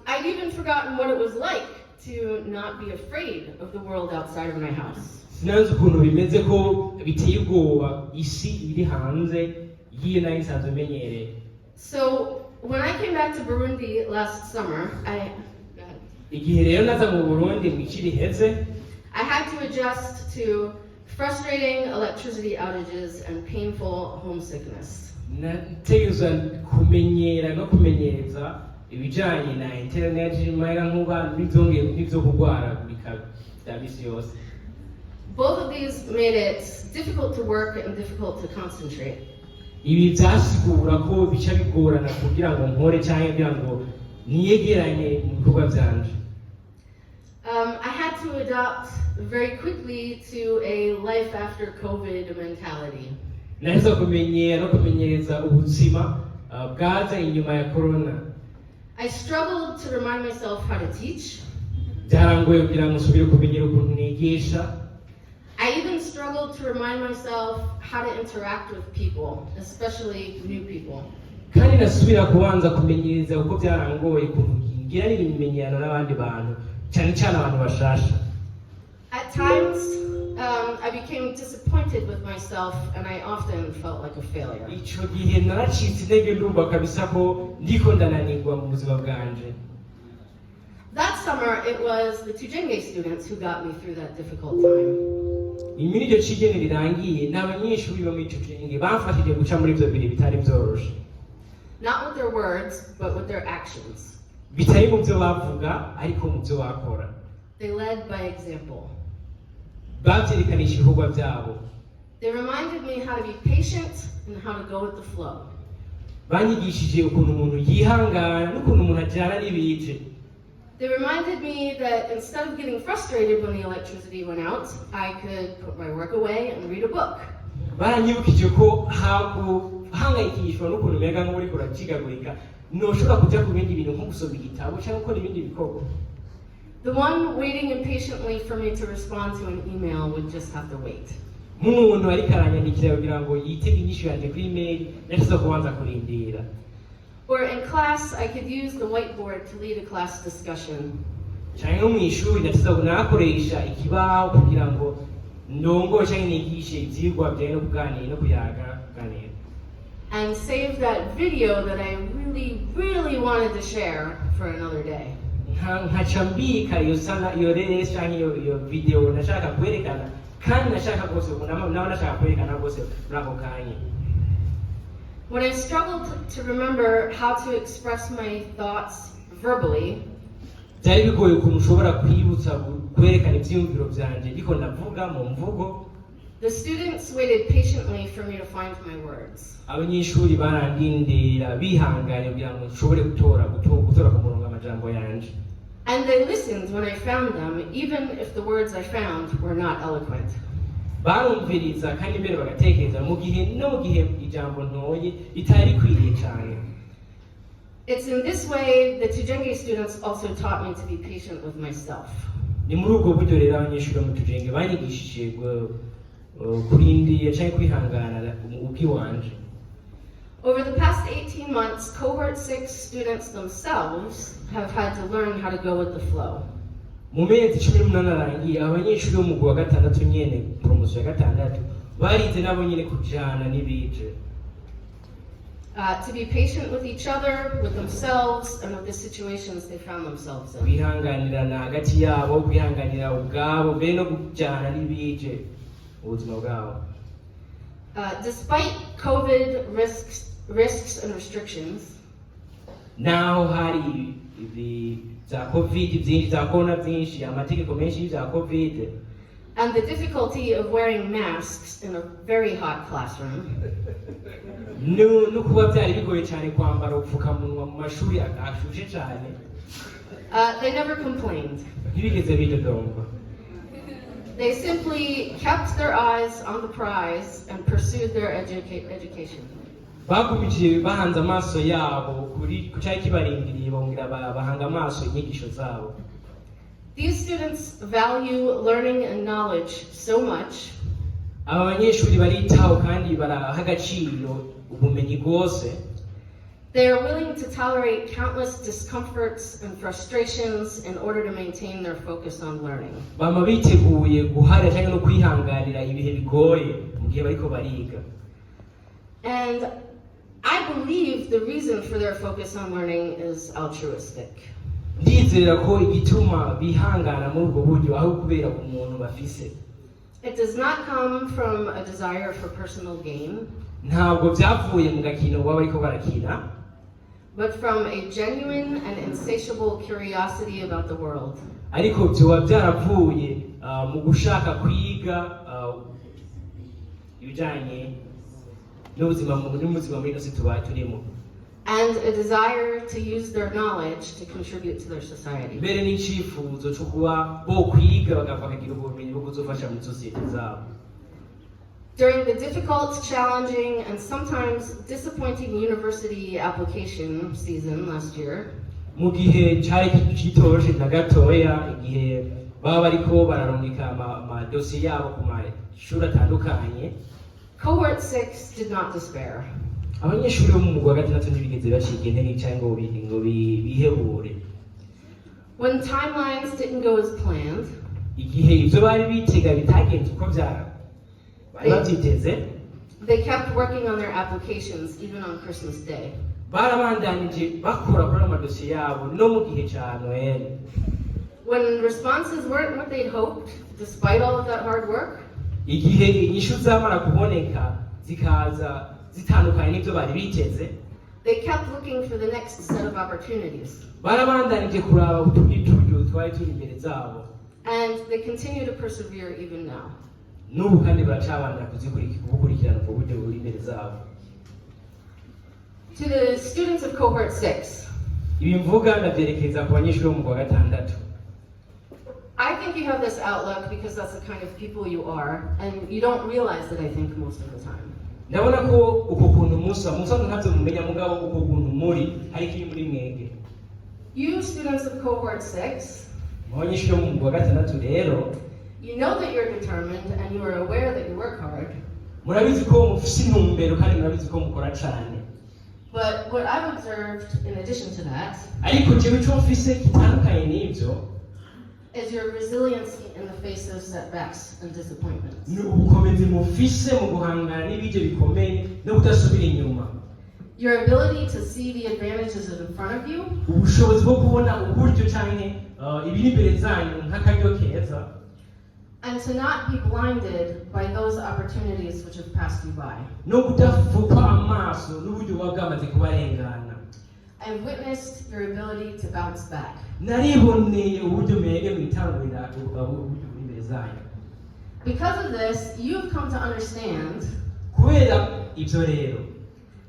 I'd even forgotten what it was like to not be afraid of the world outside of my house. sinanze ukuntu bimeze ko biteye ubwoba isi iri hanze y'iyo nari nsanzwe menyereye. So when I came back to Burundi last summer, igihe rero naza mu Burundi mu iciri heze, I had to adjust to frustrating electricity outages and painful homesickness. nategerezwa kumenyera no kumenyereza ibijanye na internet mayira nkuba n'ivyo kugwaragurika bya misi yose. Both of these made it difficult to work and difficult to concentrate. Ibi byasigura ko bica bigorana kugira ngo nkore cyangwa kugira ngo niyegeranye mu bikorwa byanje. I had to adapt very quickly to a life after COVID mentality. Nahise kumenyera no kumenyereza ubuzima bwaza inyuma ya corona. I struggled to remind myself how to teach. Byarangoye kugira ngo nsubire kumenyera ukuntu nigisha. I even struggled to remind myself how to interact with people, especially new people. Kandi nasubira kubanza kumenyereza uko byarangoye kugira n'ibimenyano n'abandi bantu cyane cyane abantu bashasha. At times, I became disappointed with myself and I often felt like a failure. Ico gihe naracitse intege ndumva kabisa ko ndiko ndananirwa mu buzima bwanje. That summer, it was the Tujenge students who got me through that difficult time. Imini iryo cigene rirangiye n'abanyeshuri bo muri Tujenge bamfashije guca muri ivyo bihe bitari vyoroshe. Not with their words, but with their actions. Bitari mu byo bavuga ariko mu byo bakora. They led by example. Bavyerekanishije ibikorwa byabo. They reminded me how to be patient and how to go with the flow. Banyigishije ukuntu umuntu yihangana n'ukuntu umuntu ajyana n'ibije. They reminded me that instead of getting frustrated when the electricity went out, I could put my work away and read a book. Baranyibukije ko hangayikishwa n'ukuntu umenga nk'uri kuracikagurika noshobora kuja ku bindi bintu nko gusoma igitabo cyangwa gukora ibindi bikorwa. The one waiting impatiently for me to respond to an email would just have to wait. Nk'umuntu ariko aranyandikira kugira ngo yitege inyishu yanjye kuri email nashobora kubanza kurindira. Or in class, I could use the whiteboard to lead a class discussion. Cyangwa no mu ishuri nashobora nakoresha ikibaho kugira ngo ndongo cyangwa nigishe ivyigwa byawe no kuganira no kuganira. And save that video that I really wanted to share for another day. Nkaca mbika iyo resi cyangwa iyo video nashaka kwerekana kandi nashaka rwose nawe nashaka kwerekana rwose muri ako kanya. When I struggled to remember how to express my thoughts verbally, byari bigoye ukuntu ushobora kwibutsa kwerekana ibyiyumviro byanjye ndiko ndavuga mu mvugo. the students waited patiently for me to find my words. Abanyeshuri barandindira bihanganye kugira ngo nshobore gutora ku murongo amajambo yanje. And they listened when I found them, even if the words I found were not eloquent. Barumviriza kandi mbere bagatekereza mu gihe ijambo ntoye bitari kwiriye cyane. It's in this way the Tujenge students also taught me to be patient with myself. Ni muri ubwo buryo rero abanyeshuri mu Tujenge banyigishije kurindira cyangwa kwihangana ubwiwanje. Over the past 18 months, Cohort 6 students themselves have had to learn how to go with the flow. Mu mezi 18 arangiye abanyeshuri bo mu wa gatandatu nyene promotion ya gatandatu barize nabo nyene kujana n'ibije. To be patient with each other, with themselves, and with the situations they found themselves in. Kwihanganirana hagati yabo, kwihanganira ubwabo, be no kujana n'ibije ubuzima bwabo. Despite COVID risks and restrictions, Naho hari za COVID byinshi, za corona byinshi, amategeko menshi za COVID, and the difficulty of wearing masks in a very hot classroom, no kuba byari bigoye cyane kwambara ubupfukamunwa mu mashuri ashushe cyane. they never complained. Ntibigeze bidodomba. They simply kept their eyes on the prize and pursued their education. Bagumije bahanze amaso yabo kuri kucyari kibarindiriye bongera bahanga amaso inyigisho zabo. These students value learning and knowledge so much Aba banyeshuri baritaho kandi baraha agaciro ubumenyi bwose They are willing to tolerate countless discomforts and frustrations in order to maintain their focus on learning. bama biteguye guhara cyangwa no kwihanganira ibihe bigoye mu gihe bariko bariga. And I believe the reason for their focus on learning is altruistic. Ndizera ko igituma bihangana muri ubwo buryo aho kubera umuntu bafise. It does not come from a desire for personal gain, Ntabwo byavuye mu gakino baba bariko barakina, but from a genuine and insatiable curiosity about the world. ariko byoba byaravuye mu gushaka kwiga ibijanye n'ubuzima muri ino si tubaye turimo, And a desire to use their knowledge to contribute to their society. mbere n'icyifuzo cyo kuba bo kwiga bakagira ubumenyi bwo kuzofasha muri sosiyete zabo. During the difficult, challenging, and sometimes disappointing university application season last year, Mu gihe cyari kitoroshe na gatoya, igihe baba bariko bararungika amadosiye yabo ku mashuri atandukanye, Cohort 6 did not despair. abanyeshuri bo mu mugwa wa gatandatu ntibigeze bacika intege cyangwa ngo bihebure. When timelines didn't go as planned, Igihe ibyo bari bitega bitagenze uko bari babyiteze, they kept working on their applications even on Christmas Day. barabandanije bakora kuri amadosiye yabo no mu gihe cya Noel. When responses weren't what they'd hoped, despite all of that hard work, Igihe inyishu zamara kuboneka zikaza zitandukanye n'ibyo bari biteze, they kept looking for the next set of opportunities. barabandanije kuraba utundi turyo twari turi imbere zabo, And they continue to persevere even now. n'ubu kandi baracabandanya gukurikirana ubwo buryo buri imbere zabo. To the students of Cohort 6, Ibi mvuga ndabyerekeza ku banyeshuri bo mu kwa gatandatu. I think you have this outlook because that's the kind of people you are, and you don't realize that, I think, most of the time. Ndabona ko uko kuntu musa ntabyo mumenya mugabo uko kuntu muri hari kiri muri mwege. You students of Cohort 6, Abanyeshuri bo mu kwa gatandatu rero, you know that you're determined and you are aware that you work hard, murabizi ko mufise intumbero kandi murabizi ko mukora cyane. but what I've observed in addition to that Ariko jewe icyo mfise kitandukanye n'ibyo is your resiliency in the face of setbacks and disappointments. ni ubukomezi mufise mu guhangana n'ibije bikomeye no kudasubira inyuma. Your ability to see the advantages in front of you Ubushobozi bwo kubona uburyo cyane ibiri imbere zanyu nk'akaryo keza, and to not be blinded by those opportunities which have passed you by. no kudapfukwa amaso n'uburyo buba bwamaze kubarengana. I've witnessed your ability to bounce back. Nariboneye uburyo mwege mwitangurira uburyo buri imbere zanyu. Because of this, you've come to understand Kubera ibyo rero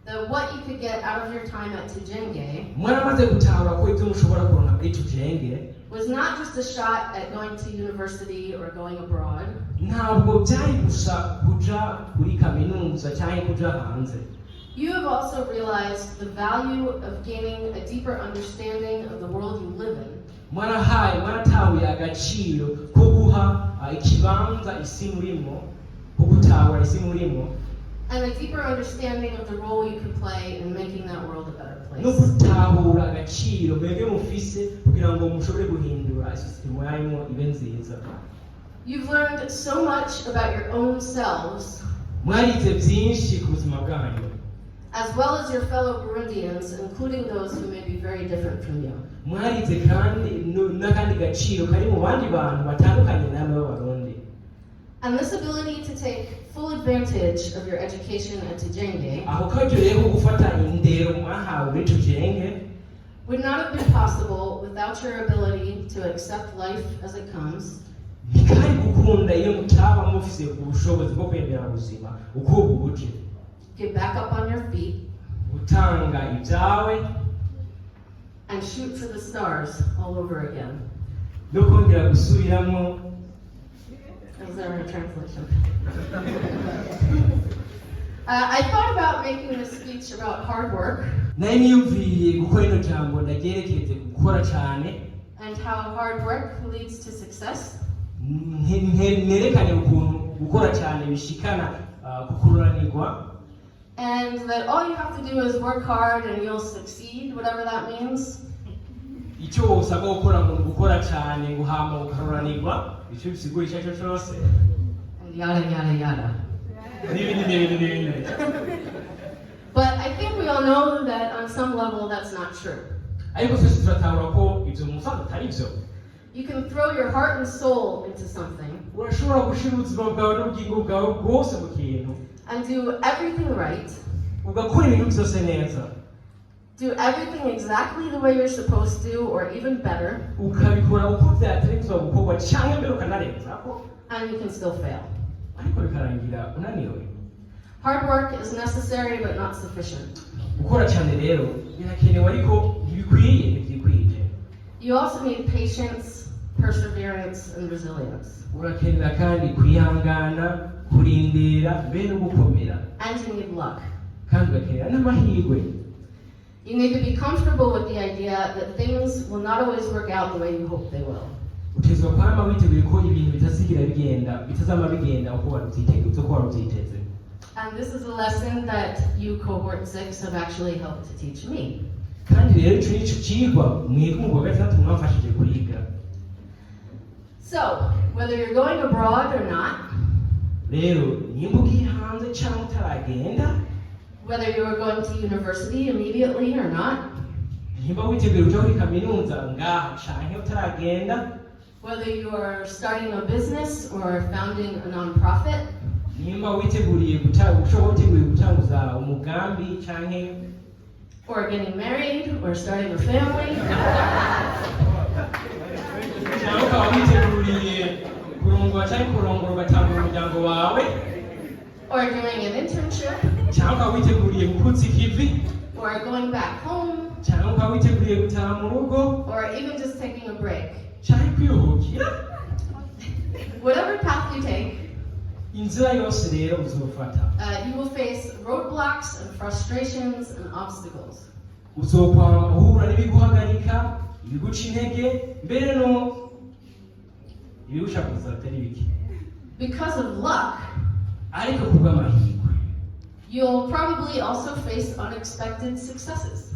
that what you could get out of your time at Tujenge mwaramaze gutahura ko ibyo mushobora kuronka kuri Tujenge was not just a shot at going to university or going abroad, ntabwo byari gusa kuja kuri kaminuza cyangwa kuja hanze. you have also realized the value of gaining a deeper understanding of the world you live in. Mwaratahuye agaciro ko guha ikibanza isi murimo, ko gutahura isi murimo, And a deeper understanding of the role you can play in making that world a better no place. gutahura agaciro mwebwe mufise kugira ngo mushobore guhindura isisitemu yanyu ibe nziza. You've learned so much about your own selves, Mwarize byinshi ku buzima bwanyu, as well as your fellow Burundians, including those who may be very different from you. mwarize kandi n'akandi gaciro kari mu bandi bantu batandukanye namwe b'Abarundi. And this ability to take full advantage of your education at Tujenge Aho karyoheye ko gufata indero mwahawe muri Tujenge would not have been possible without your ability to accept life as it comes, ntikari gukunda iyo mutaba mufise ubushobozi bwo kwemera ubuzima uko buje, get back up on your feet, gutanga ibyawe and shoot for the stars all over again. no kongera gusubiramo. Is there a translation? I thought about making this speech about hard work Nari niyumviriye gukora ino jambo ndagyerekeze gukora cyane, and how hard work leads to success. nerekane ukuntu gukora cyane bishikana kukururanirwa. and that all you have to do is work hard and you'll succeed, whatever that means. icyo usabwa gukora ngo gukora cyane guhama ukaroranirwa icyo bisigura icyo aricyo cyose And yada yada yada. n'ibindi. But I think we all know that on some level that's not true. ariko twese turatahura ko ibyo mu musanzu atari byo. You can throw your heart and soul into something urashobora gushyira ubuzima bwawe n'ubugingo bwawe bwose mu kintu and do everything right, ugakora ibintu byose neza, do everything exactly the way you're supposed to, or even better, ukabikora uko byategetswe gukorwa cyangwa mbere ukanarenzaho, and you can still fail. ariko bikarangira unaniwe. Hard work is necessary but not sufficient. gukora cyane rero birakenewe ariko ntibikwiye ntibyikwije. You also need patience, perseverance, and resilience. urakenera kandi kwihangana, kurindira, mbere no gukomera, And you need luck. kandi ugakenera n'amahirwe. You need to be comfortable with the idea that things will not always work out the way you hope they will. utezwa kwama witeguye ko ibintu bitazigira bitazama bigenda uko wari ubyiteze. And this is a lesson that you, Cohort 6, have actually helped to teach me. kandi rero icyo nicyo kigwa mwebwe mu wa gatandatu mwamfashije kwiga. So, whether you're going abroad or not, rero nimba ugiye hanze cyangwa utaragenda, whether you are going to university immediately or not, nimba witeguye kuja muri kaminuza ngaha cyangwa utaragenda, whether you are starting a business or founding a non-profit, nimba witeguye gutanguza umugambi cyangwa or getting married or starting a family, cyangwa ukaba witeguriye kurongora cyangwa kurongora ugatanga umuryango wawe, or doing an internship, cyangwa ukaba witeguriye gukutsa ikivi, or going back home, cyangwa ukaba witeguriye gutaha mu rugo, or even just taking a break. cyangwa kwiruhukira. Whatever path you take, inzira yose rero uzofata you will face roadblocks and frustrations and obstacles. uzokwama uhura n'ibiguhagarika, ibiguca intege, mbere no ibigushakuza atari bike. Because of luck, ariko kubw'amahirwe you'll probably also face unexpected successes.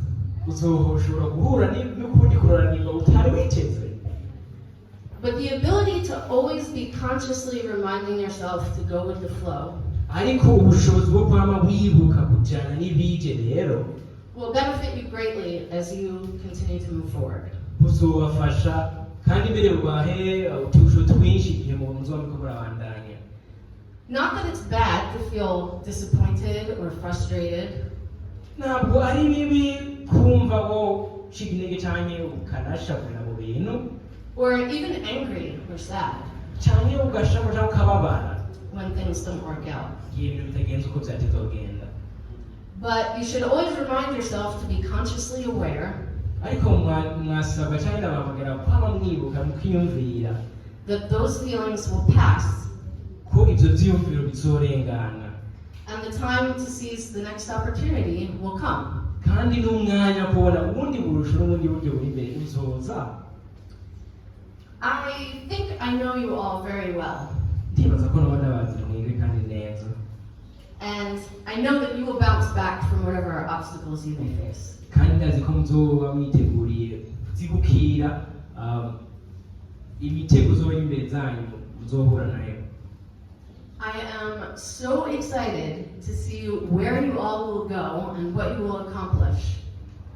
uzoshobora guhura n'ukundi kuroranirwa utari witeze. But the ability to always be consciously reminding yourself to go with the flow ariko ubushobozi bwo kwama wibuka kujyana n'ibije rero will benefit you greatly as you continue to move forward. buzobafasha kandi mbere bubahe uturusho twinshi igihe muzoba muriko murabandanya. Not that it's bad to feel disappointed or frustrated, ntabwo ari bibi kumva wo ucika intege cyangwa ukanashavura mu bintu or even angry or sad cyangwa ugashavura cyangwa ukababara when things don't work out. igihe ibintu bitagenze uko byateze kugenda. But you should always remind yourself to be consciously aware ariko mwasabwa cyangwa ndababwira kwaba mwibuka mukiyumvira that those feelings will pass ko ibyo byiyumviro bizorengana, and the time to seize the next opportunity will come. kandi n'umwanya kubona ubundi burusho n'ubundi buryo buri imbere uzoza. I think I know you all very well, ndibaza ko nabona bazi mwebwe kandi neza, and I know that you will bounce back from whatever obstacles you may face. kandi ndazi ko muzoba mwiteguriye zigukira imitego uzoba imbere zanyu muzohura nayo. I am so excited to see where you all will go and what you will accomplish.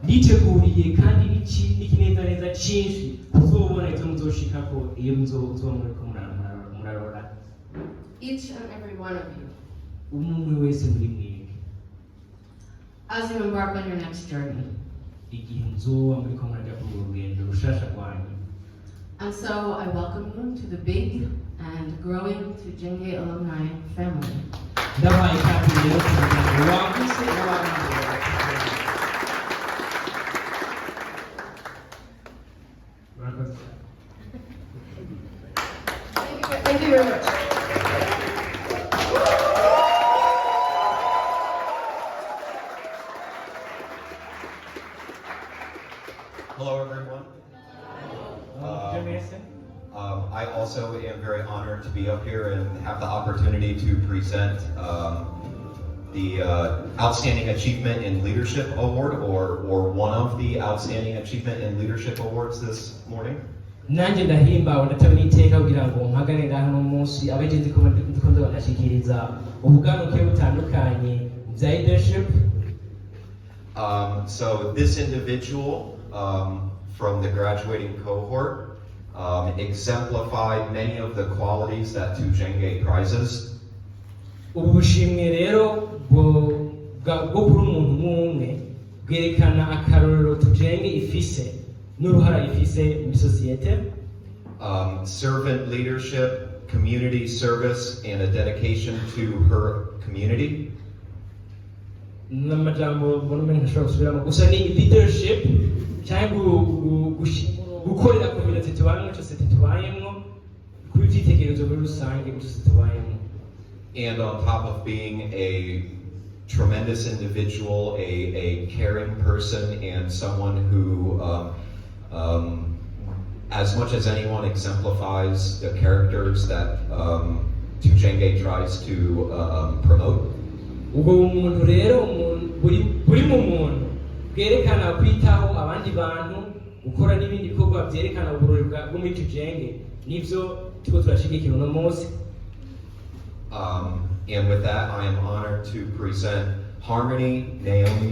nditeguriye kandi n'ikinezaneza cyinshi kuzobona ibyo muzoshikako iyo muzoba muriko murarora. Each and every one of you, umwe wese muri mwebwe as you embark on your next journey. igihe muzoba muriko murajya ku rugendo rushasha rwanyu. And so I welcome you to the big and growing Tujenge alumni family. ndabaye kandi rero ku muryango wagutse n'abandi murakoze. Thank you very much. Hello, everyone. I also am very honored to be up here and have the opportunity to present the Outstanding Achievement in Leadership Award, or one of the Outstanding Achievement in Leadership Awards this morning. nanjye ndahimbawe ndatewe n'iteka kugira ngo mpagarare hano munsi abagenzi dukunze bagashikiriza ubuganuke butandukanye bya leadership. So this individual from the graduating cohort exemplified many of the qualities that Tujenge prizes. Ubu bushimwe rero bwo kuri umuntu umwe bwerekana akarorero Tujenge ifise n'uruhara ifise muri sosiyete. Servant leadership, community service, and a dedication to her community. N'amajambo mbona umenye ntashobora gusubiramo gusa ni leadership cyangwa gukorera community tubayemo cyose tubayemo kuri ibyitegererezo muri rusange cyose tubayemo. And on top of being a tremendous individual, a caring person, and someone who, as much as anyone, exemplifies the characters that Tujenge tries to promote. Ubwo umuntu rero buri mu muntu bwerekana kwitaho abandi bantu gukora n'ibindi bikorwa byerekana uburori bwo muri Tujenge nivyo tuko turashigikira uno munsi. And with that, I am honored to present Harmony Naomi.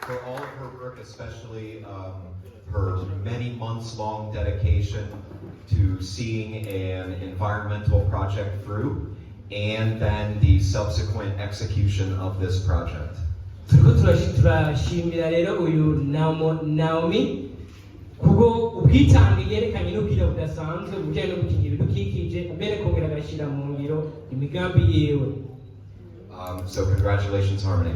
For all of her work, especially her many months-long dedication to seeing an environmental project through, and then the subsequent execution of this project. Turiko turashimira rero uyu Naomi kuko ubwitange yerekanye n'ubwira budasanzwe bujyanye no gukingira ibidukikije mbere kongera agashyira mu ngiro imigambi yiwe. So congratulations, Harmony.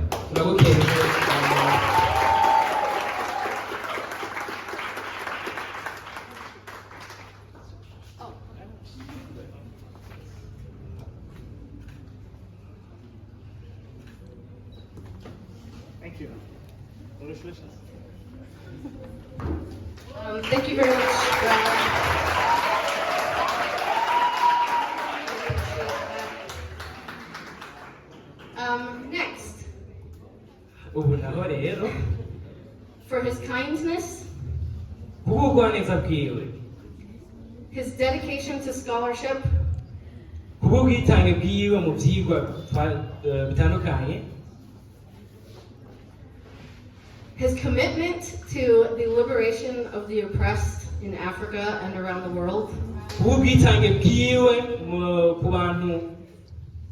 Thank you. Congratulations. Thank you very much. Next, Ubu naho rero for his kindness, kubugwaneza bwiwe, his dedication to scholarship, kububwitange bwiwe mu byigwa bitandukanye, his commitment to the liberation of the oppressed in Africa and around the world, kububwitange bwiwe ku bantu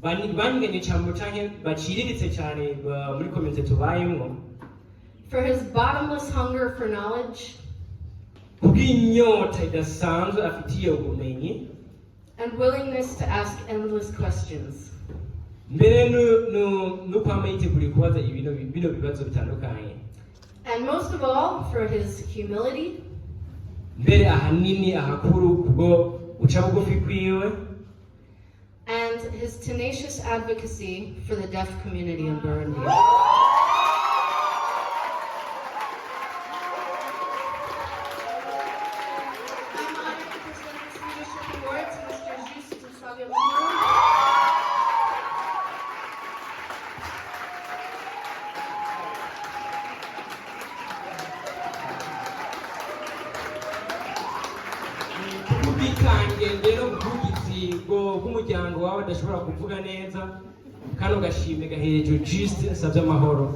banyiganye cyane cyane baciriritse cyane muri community tubayemo, for his bottomless hunger for knowledge, kubw'inyota idasanzwe afitiye ubumenyi, and willingness to ask endless questions. mbere n'ukwama yiteguriye kubaza bino bibazo bitandukanye. And most of all, for his humility, mbere ahanini ahakuru kubwo uca bugufi kwiwe, and his tenacious advocacy for the deaf community in Burundi. I'm honored to present this leadership award to Mr. Juste Nsabimana. ubwitange rero ubuvugizi bw'umuryango wawe adashobora kuvuga neza kandi ugashimwe gahereje Juste Nsabimana.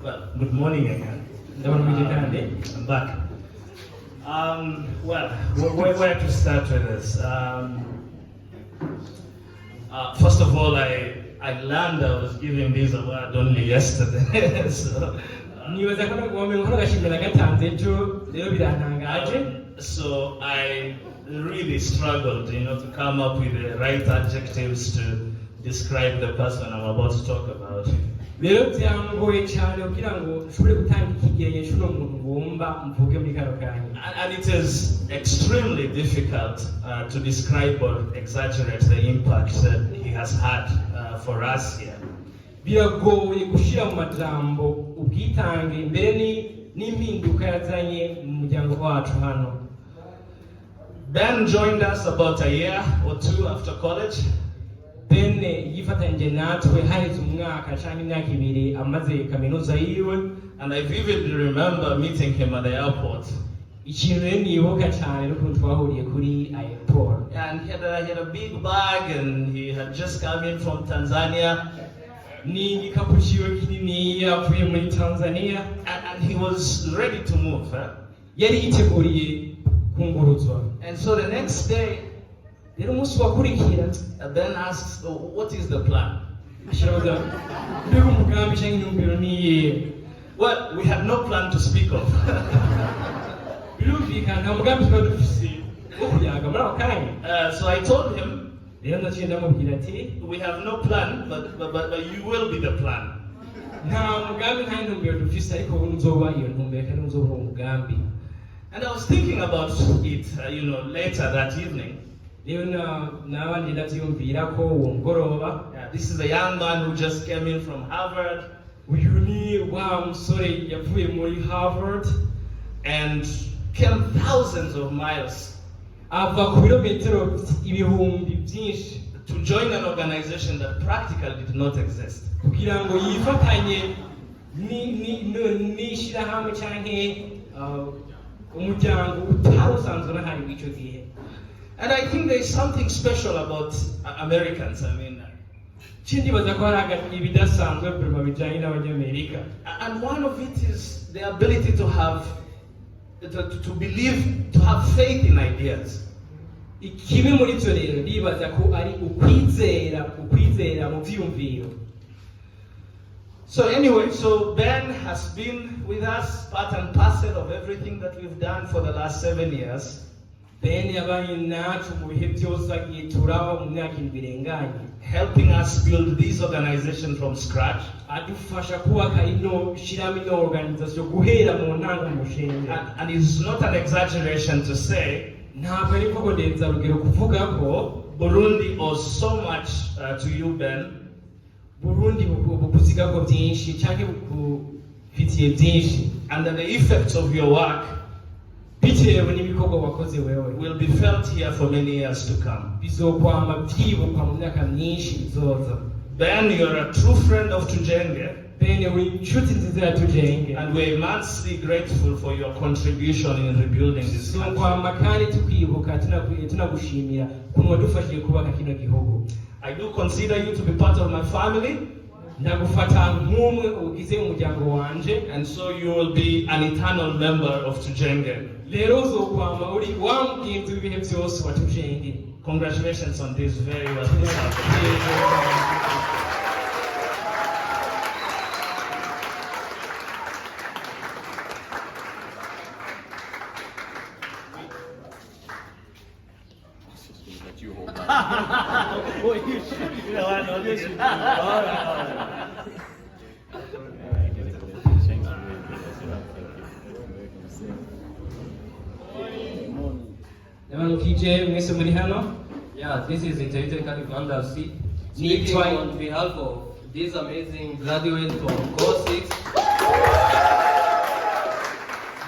Well, good morning again. I'm back. Well, where to start with this? First of all, I learned I was giving this award only yesterday. So, nibaza ko nagomba gashimira gatanze ejo rero birantangaje. So I really struggled, to come up with the right adjectives to describe the person I'm about to talk about. rero byangoye cyane kugira ngo nshobore gutanga ikigereranyo cy'uno muntu ngomba mvuge muri kano kanya. And it is extremely difficult to describe or exaggerate the impact that he has had for us here. Biragoye gushyira mu majambo ubwitange mbere n'impinduka yazanye mu muryango wacu hano. Ben joined us about a year or two after college. Ben yifatanyije natwe haheze umwaka cyangwa imyaka ibiri amaze kaminuza yiwe. And I vividly remember meeting him at the airport. Ikintu rero nibuka cyane n'ukuntu twahuriye kuri airport. And he had a big bag and he had just come in from Tanzania. Ni igikapu ciwe kinini yavuye muri Tanzania. And he was ready to move. Yari yiteguriye kunguruzwa. And so the next day, rero umunsi wakurikira Ben asks, what is the plan? ashiraza mbega umugambi cyangwa intumbero niyihe? Well, we had no plan to speak of. birumvikana nta mugambi twari dufise wo kuyaga muri ako kanya. So I told him, rero ndaciye ndamubwira ati we have no plan, but you will be the plan. nta mugambi nta ntumbero dufise ariko wowe uzoba iyo ntumbero kandi uzoba uwo mugambi. And I was thinking about it, later that evening. rero nabandi ndavyumvira ko uwo mugoroba. This is a young man who just came in from Harvard. uyu ni wa musore yavuye muri Harvard and came thousands of miles ava ku birometero ibihumbi byinshi to join an organization that practically did not exist. kugira ngo yifatanye n'ishyirahamwe cyangwa umuryango utari usanzwe unahari w'icyo gihe. And I think there is something special about Americans. Sindibaza ko hari ibidasanzwe mu bijyanye n'abanyamerika. And one of it is the ability to have, to believe, to have faith in ideas. Kimwe muri byo rero ndibaza ko ari ukwizera mu byiyumviro. So anyway, so Ben has been with us, part and parcel of everything that we've done for the last 7 years. Ben yabaye nacu mu bihe byose agiye turaba mu myaka irenganye. Helping us build this organization from scratch. adufasha kubaka shiramo ino organization guhera mu ntango mushinga. And it's not an exaggeration to say ntabwo ari ko ndenza rugero kuvuga ko Burundi owes so much to you, Ben. Burundi bukuziga ko byinshi cyangwa bukufitiye byinshi. And the effects of your work bitewe n'ibikorwa wakoze wewe will be felt here for many years to come. bizokwama byibukwa mu myaka myinshi bizoza. Ben, you're a true friend of Tujenge. Ben, uri inshuti nziza ya Tujenge. And we're immensely grateful for your contribution in rebuilding this country. Bizokwama kandi tukwibuka tunagushimira kuntu wadufashije kubaka kino gihugu. I do consider you to be part of my family. ndagufata nk'umwe ugize umuryango wanje. And so you will be an eternal member of Tujenge. rero uzokwama uri wa mugenzi w'ibihe byose wa Tujenge. Congratulations on this very well. You hold on. Boy, you should. You know, I know this. All right. mwese muri hano. Yeah, this is Etienne Yvan Darcy speaking on behalf of this amazing graduate from Cohort 6.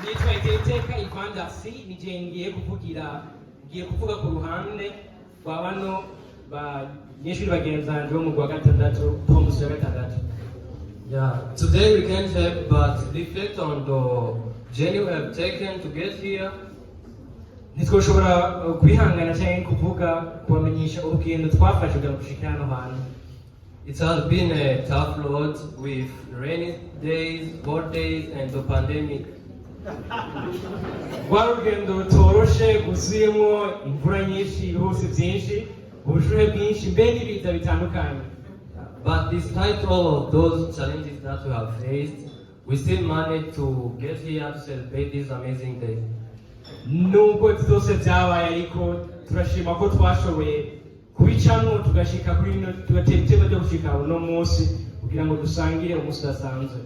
Nitwa Iteriteka Yvan Darcy, ngiye kuvuga ku ruhande rwa bano banyeshuri bagenzanje bo mu rwa gatandatu bo mu wa gatandatu. Yeah, today we can't help but reflect on the journey we have taken to get here. ntitwoshobora kwihangana cyangwa kuvuga kubamenyesha urugendo twafashe kugira ngo dushike hano hantu. It has been a tough road with rainy days, hot days, and the pandemic. rwa rugendo rutoroshe rwuzuyemo imvura nyinshi, ibihuse byinshi, ubushuhe bwinshi, mbe n'ibiza bitandukanye. But despite all of those challenges that we have faced, we still managed to get here to celebrate this amazing day. nubwo zose byabaye ariko turashima ko twashoboye kubicamo tugashika kuri no tugatema byo gushika uno munsi kugira ngo dusangire umunsi udasanzwe.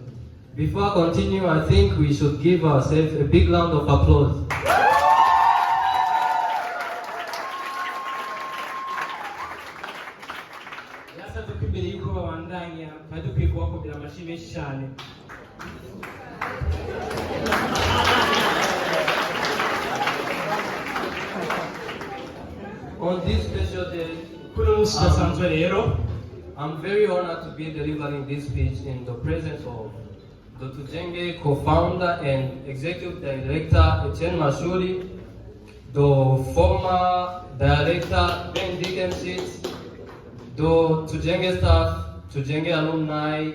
Before I continue, I think we should give ourselves a big round of applause. Yasabye ko imbere y'uko babandanya kandi dukwiye kubakomera amashyi menshi cyane. On this special day, Kuri umunsi udasanzwe rero I'm very honored to be delivering this speech in the presence of the Tujenge co-founder and executive director Etienne Mashuli, the former director Ben Dickensheets, the Tujenge staff, Tujenge alumni,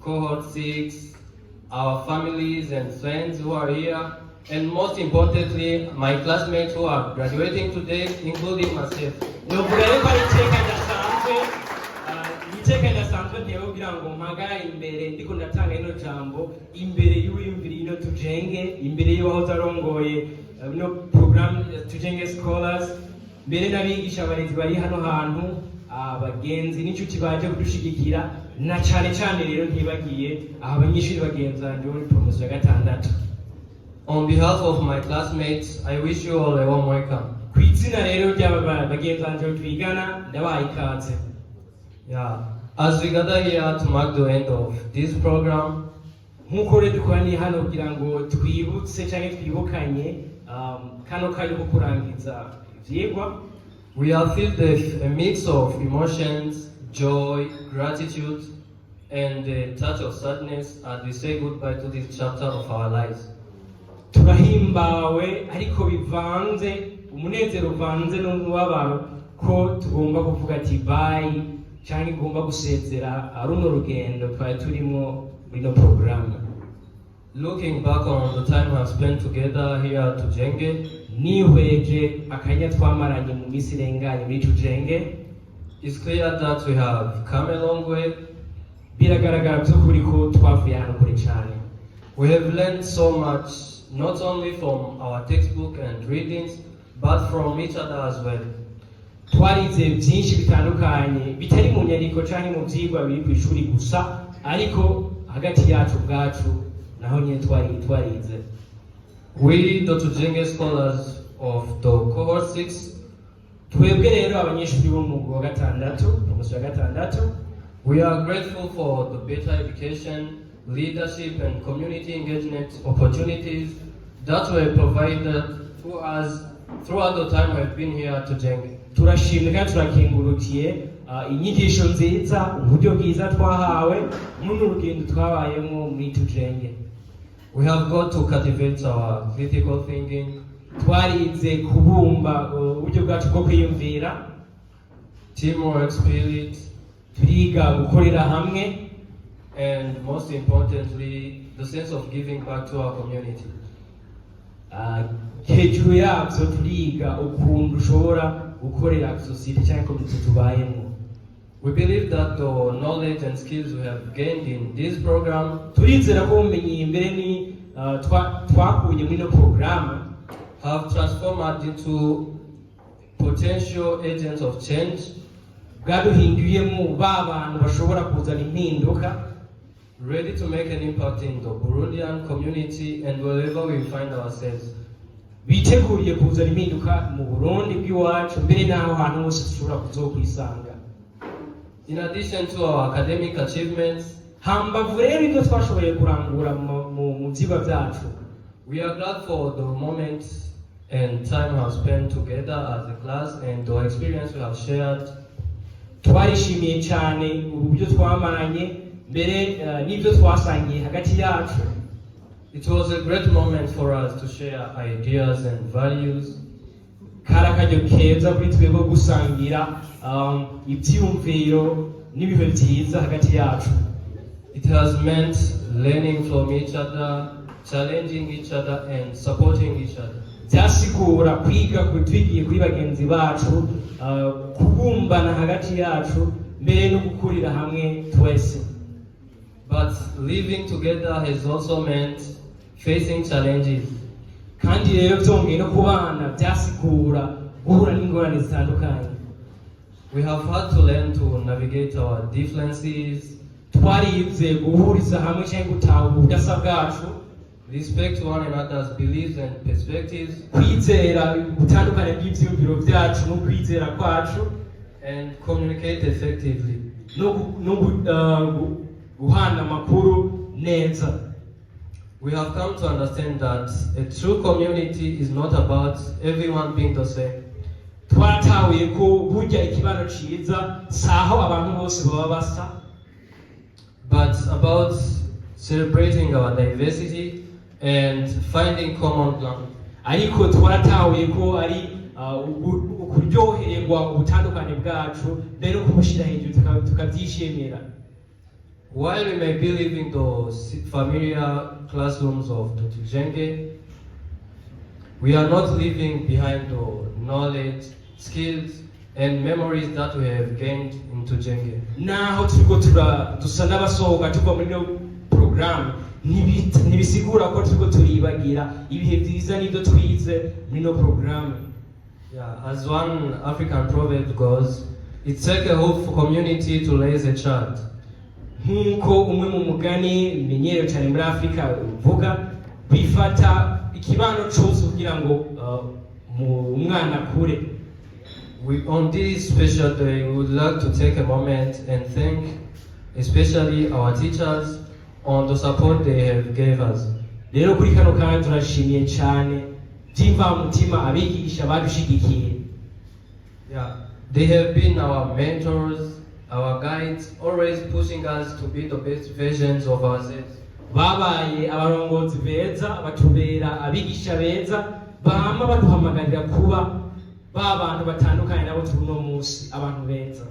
Cohort 6, our families and friends who are here, and most importantly, my classmates who are graduating today, including myself. novuga yuko ari iteka ridasanzwe iteka ridasanzwe ntewe kugira ngo mpagara imbere ndiko ndatanga ino jambo imbere y'uwiyumvira ino Tujenge, imbere y'uwahoze arongoye ino program Tujenge Scholars, mbere n'abigisha abarezi bari hano hantu, abagenzi n'inshuti baje kudushigikira, na cyane cyane rero ntibagiye abanyeshuri bagenzi banje muri promotion ya 6. On behalf of my classmates, I wish you all a warm welcome. Ku izina rero ry'aba bagenzi banje twigana ndabaha ikaze. Yeah. As we gather here to mark the end of this program, Nk'uko rero dukoraniye hano kugira ngo twibutse cyangwa twibukanye kano kari ko kurangiza ivyigwa, we are filled with a mix of emotions, joy, gratitude, and a touch of sadness as we say goodbye to this chapter of our lives. turahimbawe ariko bivanze, umunezero uvanze n'umubabaro ko tugomba kuvuga ati bye cyangwa igomba gusezera runo rugendo twari turimo muri no programme. Looking back on the time we have spent together here at Tujenge, nihweje akanya twamaranye mu minsi irenganye muri Tujenge, it's clear that we have come a long way. biragaragara by'ukuri ko twavuye hano kure cyane. We have learned so much, not only from our textbook and readings, but from each other as well. Twarize byinshi bitandukanye bitari mu nyandiko cyangwa mu byigwa biri ku ishuri gusa, ariko hagati yacu bwacu naho nyine twarize. We, the Tujenge scholars of the Cohort 6, twebwe rero abanyeshuri bo mu wa 6 promotion ya 6, we are grateful for the better education, leadership and community engagement opportunities that were provided to us throughout the time we've been here at Tujenge. turashimye kandi turakengurukiye inyigisho nziza, uburyo bwiza twahawe muri urugendo twabayemo muri Tujenge. We have got to cultivate our critical thinking, twarize kubumba uburyo bwacu bwo kwiyumvira, teamwork spirit, turiga gukorera hamwe, and most importantly, the sense of giving back to our community. hejuru yabyo turiga ukuntu ushobora gukorera sosiyete cyangwa komite tubayemo. We believe that the knowledge and skills we have gained in this program turizera ko ubumenyi imbere ni twakuye muri no porogaramu have transformed into potential agents of change, bwaduhinduyemo ba bantu bashobora kuzana impinduka, ready to make an impact in the Burundian community and wherever we find ourselves. biteguriye kuzana impinduka mu Burundi bw'iwacu, mbere n'aho hantu hose dushobora kuzokwisanga. In addition to our academic achievements, hambavu rero ibyo twashoboye kurangura mu byigwa byacu, we are glad for the moment and time we have spent together as a class and the experience we have shared. twarishimiye cyane uburyo twamaranye, mbere n'ibyo twasangiye hagati yacu. It was a great moment for us to share ideas and values. kari akaryo keza kuri twebwe gusangira ibyiyumviro n'ibihe byiza hagati yacu. It has meant learning from each other, challenging each other and supporting each other. byasigura kwiga twigiye kuri bagenzi bacu, kubumbana hagati yacu, mbere no gukurira hamwe twese. But living together has also meant facing challenges. kandi rero byongeye no ku bana byasigura guhura n'ingorane zitandukanye. We have had to learn to navigate our differences, Twarize guhuriza hamwe cyangwa gutahura ubudasa bwacu, respect one another's beliefs and perspectives, kwizera gutandukanye bw'ibyiyumviro byacu no kwizera kwacu, and communicate effectively. no guhana amakuru neza. We have come to understand that a true community is not about everyone being the same, Twatahuye ko burya ikibano ciza saho abantu bose baba basa, but about celebrating our diversity and finding common ground. ariko twatahuye ko ari ukuryohererwa ubutandukane bwacu mbere no kubushyira hejuru tukabyishimira. While we may be leaving the familiar classrooms of the Tujenge, we are not leaving behind the knowledge, skills, and memories that we have gained in Tujenge. Naho turiko dusa n'abasohoka tuva muri no program, ntibisigura ko turiko turibagira ibihe byiza n'ibyo twize muri no program. Yeah, as one African proverb goes, it takes a whole community to raise a child. Nk'uko umwe mu mugani menyerewe cyane muri Afurika uvuga, bifata ikibano cyose kugira ngo umwana akure. On this special day, we would like to take a moment and thank especially our teachers on the support they have gave us. Rero kuri kano kandi turashimiye cyane by'imvamutima abigisha badushigikiye. Yeah, they have been our mentors, our guides, always pushing us to be the best versions of ourselves. Babaye abarongozi beza, batubera abigisha beza, bama baduhamagarira kuba babantu batandukanye nabo turi no munsi abantu beza.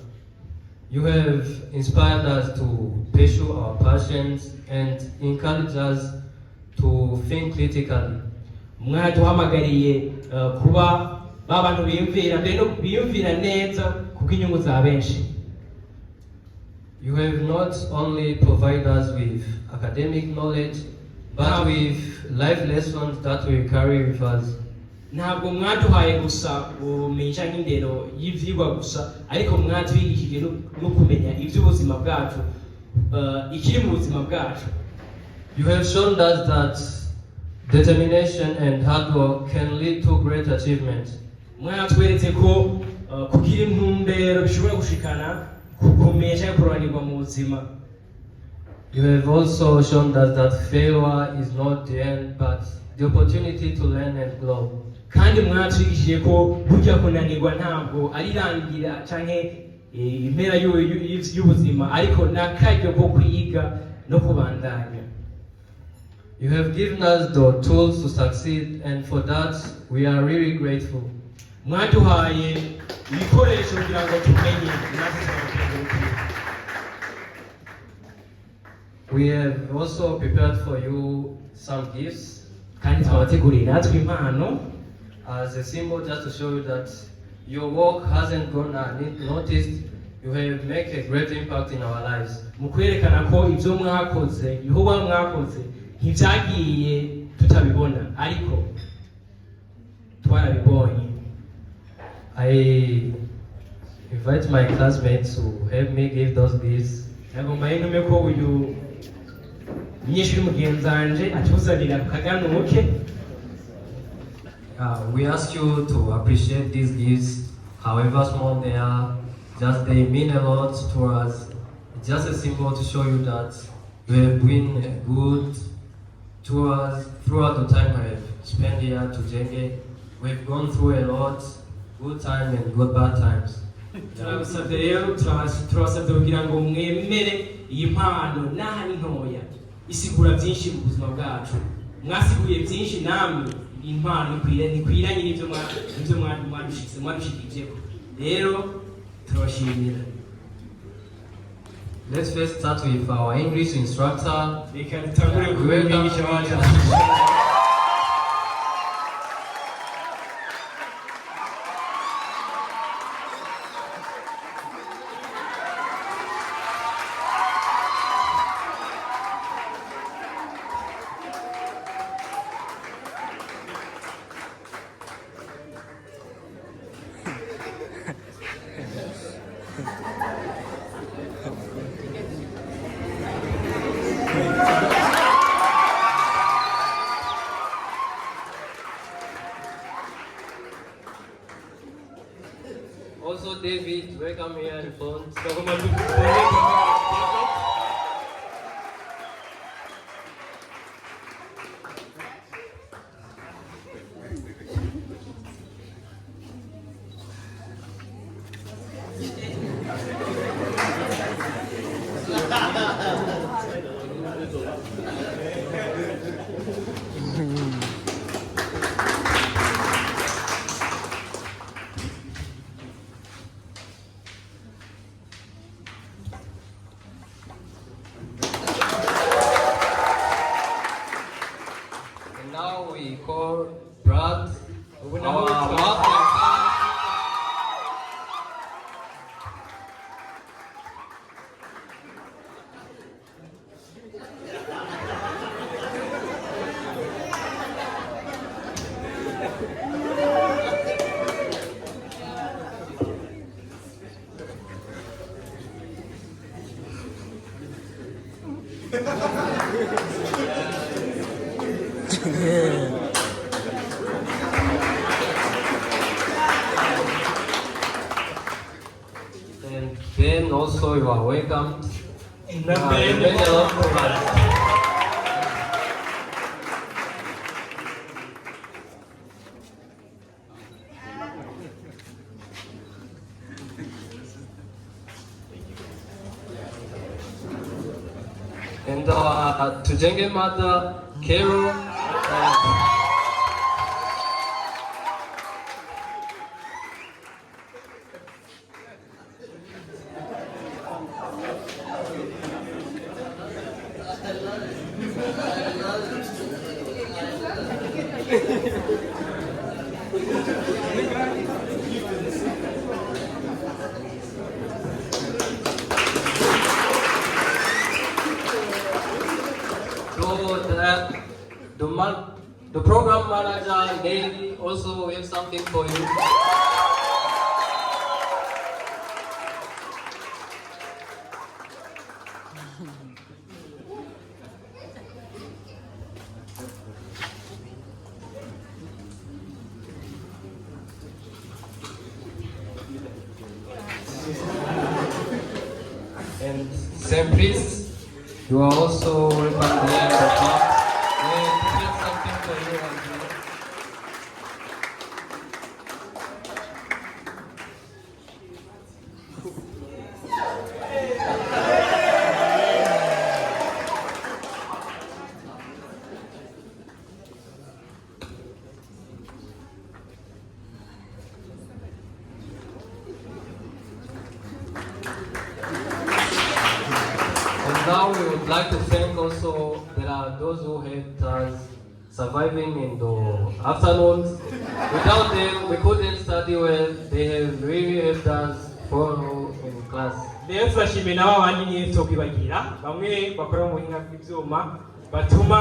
You have inspired us to pursue our passions and encouraged us to think critically. Mwaduhamagariye kuba babantu biyumvira neza kuko inyungu za benshi. You have not only provided us with academic knowledge, but with life lessons that we carry with us. Ntabwo mwaduhaye gusa ubumenyi cyangwa indero y'ivyigwa gusa, ariko mwatwigishije no kumenya iby'ubuzima bwacu, ikiri mu buzima bwacu. You have shown us that determination and hard work can lead to great achievements. Mwatweretse ko kugira intumbero bishobora gushikana kukomeye cyangwa kuranirwa mu buzima. You have also shown us that failure is not the end, but the opportunity to learn and grow. Kandi mwatwigishije ko burya kunanirwa ntabwo ari rangira canke impera y'ubuzima, ariko n'akaryo ko kwiga no kubandanya. You have given us the tools to succeed, and for that we are really grateful. Mwaduhaye ibikoresho kugira ngo tumenye natwe tukabikengurukiye. We have also prepared for you some gifts Kandi twabateguriye natwe impano as a symbol, just to show you that your work hasn't gone unnoticed. You have made a great impact in our lives. mu kwerekana ko ibyo mwakoze, ibikorwa mwakoze ntibyagiye tutabibona, ariko twarabibonye. I invite my classmates to help me give those gifts. Nagomba ntume ko uyu munyeshuri mugenzi wanje atuzanira kaganuke. We ask you to appreciate these gifts, however small they are. Just they mean a lot to us. It's just a symbol to show you that you have been good to us throughout the time I have spent here to Tujenge. We've gone through a lot, good time and good bad times. Turabasabye rero turabasabye kugira ngo mwemere iyi mpano naha ni ntoya isigura byinshi mu buzima bwacu. Mwasiguye byinshi namwe, impano ntikwiranye n'ibyo mwadushikije. Rero turabashimira. Let's first start with our English instructor. Reka dutangure kubigisha wacu. And now we call Brad, our welcome. And Ben, also you are welcome. You made a lot for us. And Tujenge mother, Carol, the program manager, Neuilly, also we have something for you. And same priest, you are also welcome there. And we have something for you as well. Now we would like to thank also, there are those who helped us surviving in the afternoons. Without them, we couldn't study well. They have really helped us follow in class. rero turashimiye nabo abandi nyine tokwibagira bamwe bakora mu buhinga bw'ibyuma batuma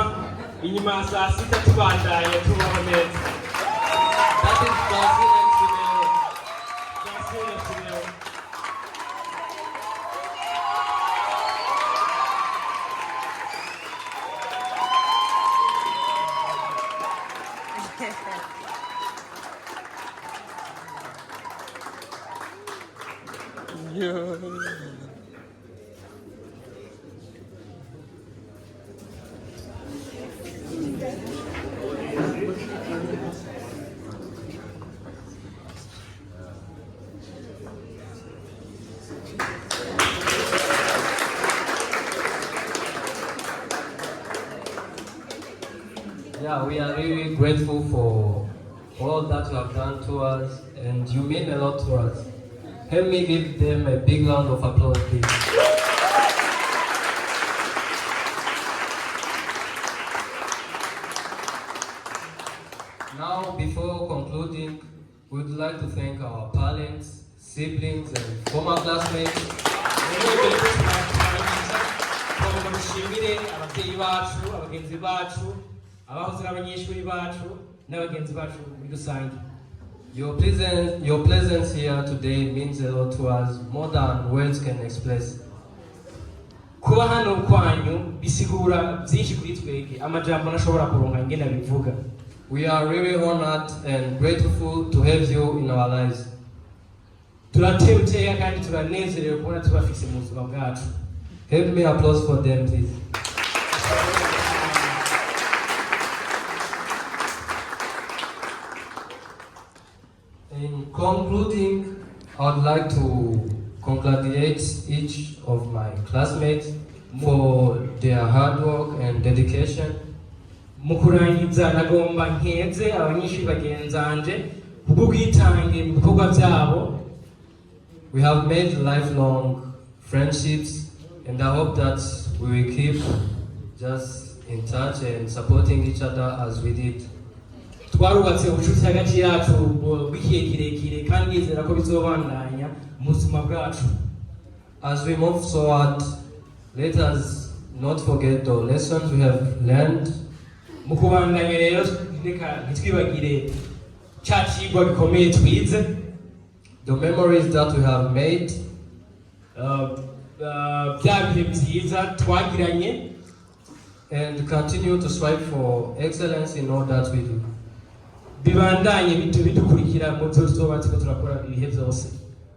inyuma ya saa sita tubandanya tubaho neza. That is Brazil and Simeo. Brazil and Simeo. Yeah, we are really grateful for all that you have done to us, and you mean a lot to us. Help me give them a big round of applause, please. Now, before concluding, we would like to thank our parents, siblings, and former classmates. Dushimire ababyeyi bacu, abagenzi bacu, abahoze n'abanyeshuri bacu, n'abagenzi bacu muri rusange. Your presence here today means a lot to us, more than words can express. Kuba hano kwanyu bisigura byinshi kuri twebwe, amajambo ntashobora kuronka ingene abivuga. We are really honored and grateful to have you in our lives. turatewe iteka kandi turanezerewe kubona tubafise mu buzima bwacu. Help me applause for them, please. In concluding, I would like to congratulate each of my classmates for their hard work and dedication. Mu kurangiza nagomba nkeze abanyeshuri bagenzanje kubw'ubwitange mu bikorwa byabo. We have made lifelong friendships, and I hope that we will keep just in touch and supporting each other as we did. Twarubatse ubucuti hagati yacu bw'igihe kirekire kandi yizera ko bizobandanya mu buzima bwacu. As we move forward, let us not forget the lessons we have learned. Mu kubandanya rero reka ntitwibagire cya kigwa gikomeye twize, the memories that we have made, bya bihe byiza twagiranye, and continue to strive for excellence in all that we do. Bibandanye bidukurikira mu byo tuzoba turiko turakora ibihe byose.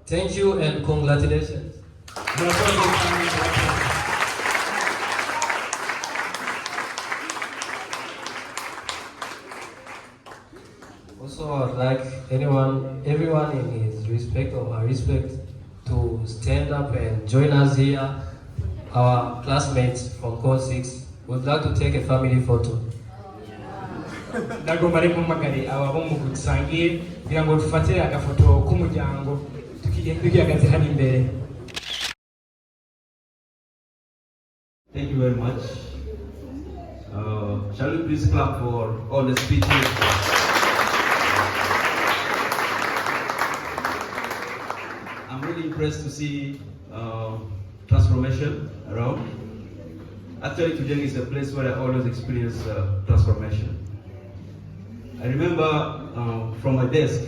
Thank you and congratulations. Also, I'd like everyone in his respect or her respect to stand up and join us here. Our classmates from Cohort 6 would like to take a family photo. Ndagomba rero mpamagare aba bo mu gusangiye kugira ngo dufatire agafoto k'umuryango tukihagaze hano imbere. Thank you very much. Shall we please clap for all the speeches? I'm really impressed to see transformation around. Actually, Tujenge is a place where I always experience transformation. I remember from my desk,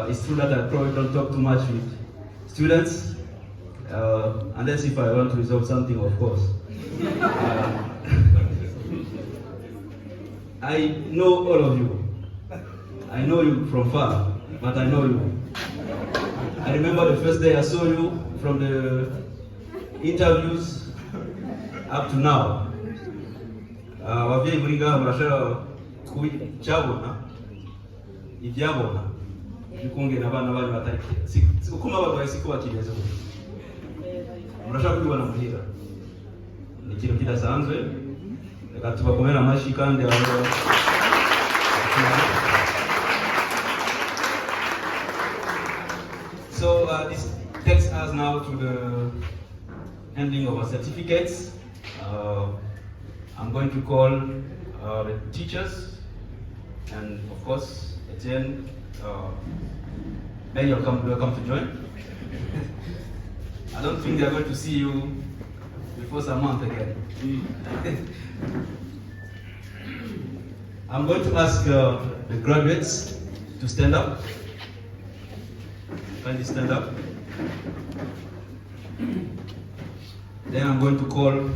it's true that I probably don't talk too much with students, unless if I want to resolve something, of course. I know all of you. I know you from far, but I know you. I remember the first day I saw you, from the interviews up to now. Wavye muringa murashara kucyabona ibyabona bikongera abana bari batari ukuma bagwaye siko bakigeze murashaka kubibona muhira ni ikintu kidasanzwe reka tubakomera amashi kandi So this takes us now to the handing of our certificates. I'm going to call the teachers and of course Etienne. Ben, you're welcome to join. I don't think they're going to see you before some month again. I'm going to ask the graduates to stand up. Kindly stand up. Then I'm going to call.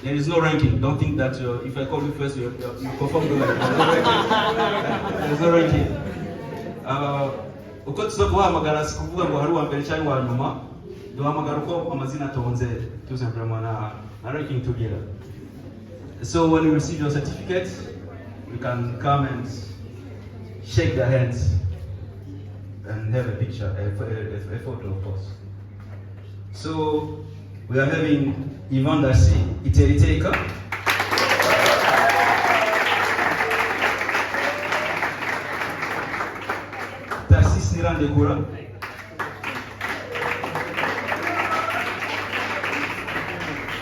There is no ranking. Don't think that if I call you first, you perform the ranking. There's no ranking. Uko tuza guhamagara sikuvuga ngo hari uwa mbere cyangwa uwa nyuma, duhamagara uko amazina atonze tout simplement na ranking together. So when you receive your certificate, you can come and shake their hands and have a picture, a photo, of course. So we are having Yvan Darcy Iteriteka. Tarsis Nirandegura.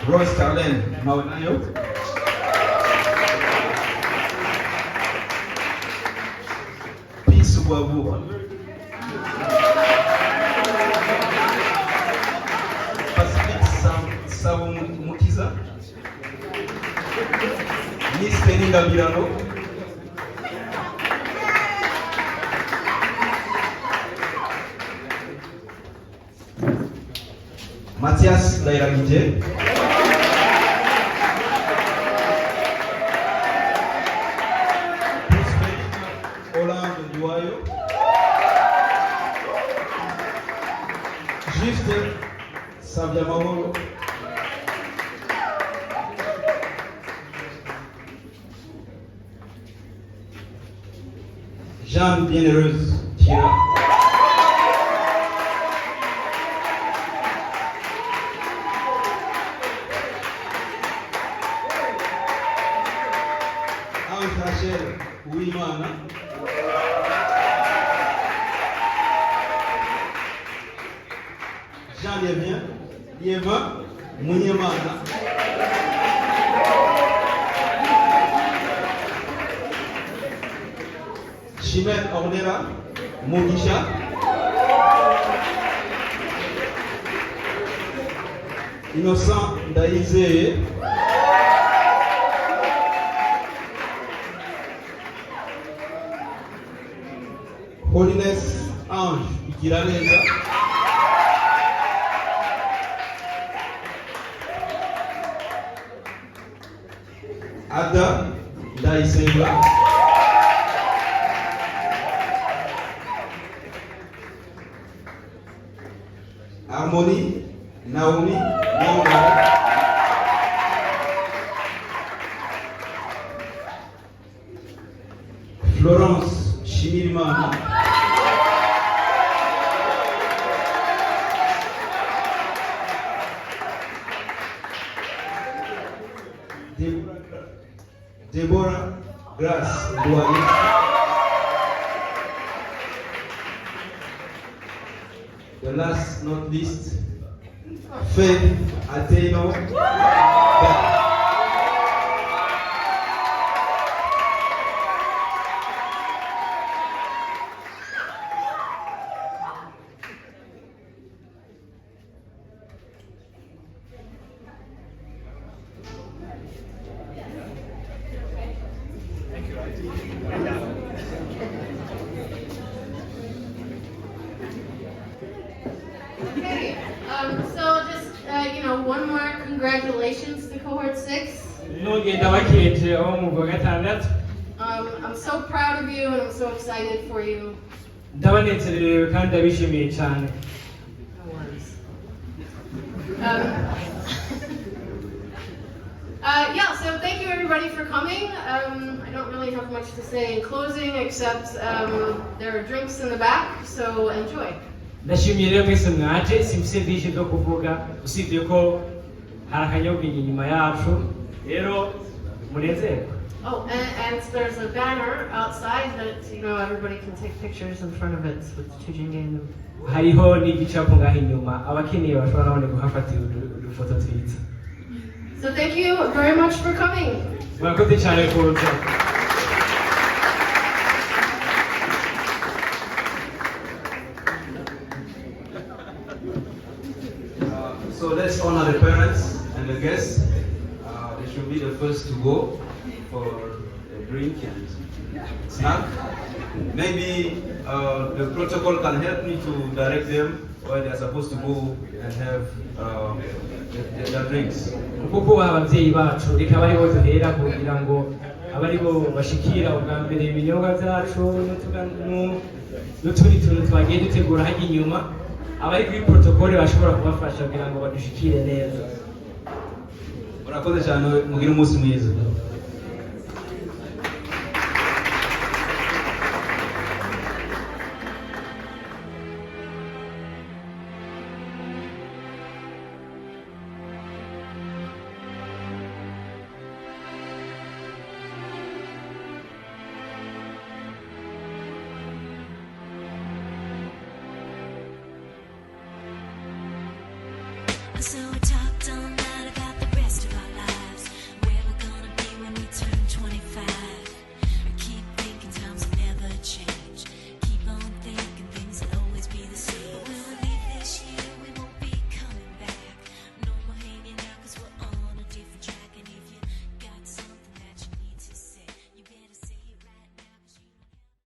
Royce Carlen Maunayo. Peace Wabua. Mukiza, Miss Peninga Birano, Mathias Lairagije, Hollande Duayo, Sabia Mahoro. Jeanne Bienheureuse Tira. Ange Rachel Ouimana. Jean Yvan Munyemana. Chimène Ornera Mogisha. Innocent Daïzé. Holiness Ange Ikiraleza. Ada Daïseva. Harmonie Naomi Naomi. Florence Chimilimana. Deborah Grace Douani. The last not least, Faith Ateno. Okay, so just, one more congratulations to Cohort 6. I'm so proud of you and I'm so excited for you. No worries. So thank you everybody for coming. I don't really have much to say in closing except there are drinks in the back, so enjoy. ndashimiye rero mwese mwaje simfise byinshi byo kuvuga usibye ko hari akanyobwa inyuma yacu rero munezerwe. Oh, and there's a banner outside that everybody can take pictures in front of it with Tujenge in them. hariho n'igicapo ngaho inyuma abakeneye bashobora nabone kuhafatira udufoto twiza. So thank you very much for coming. murakoze cyane kuza. So let's honor the parents and the guests. They should be the first to go for a drink and snack. Maybe the protocol can help me to direct them where they're supposed to go and have their drinks. kuko ababyeyi bacu reka bariho duhera kugira ngo abaribo bashikira ubwa mbere ibinyobwa byacu n'utundi tuntu twagiye dutegura hajya inyuma abari kuri protokole bashobora kubafasha kugira ngo badushikire neza. Murakoze cyane mugire umunsi mwiza. So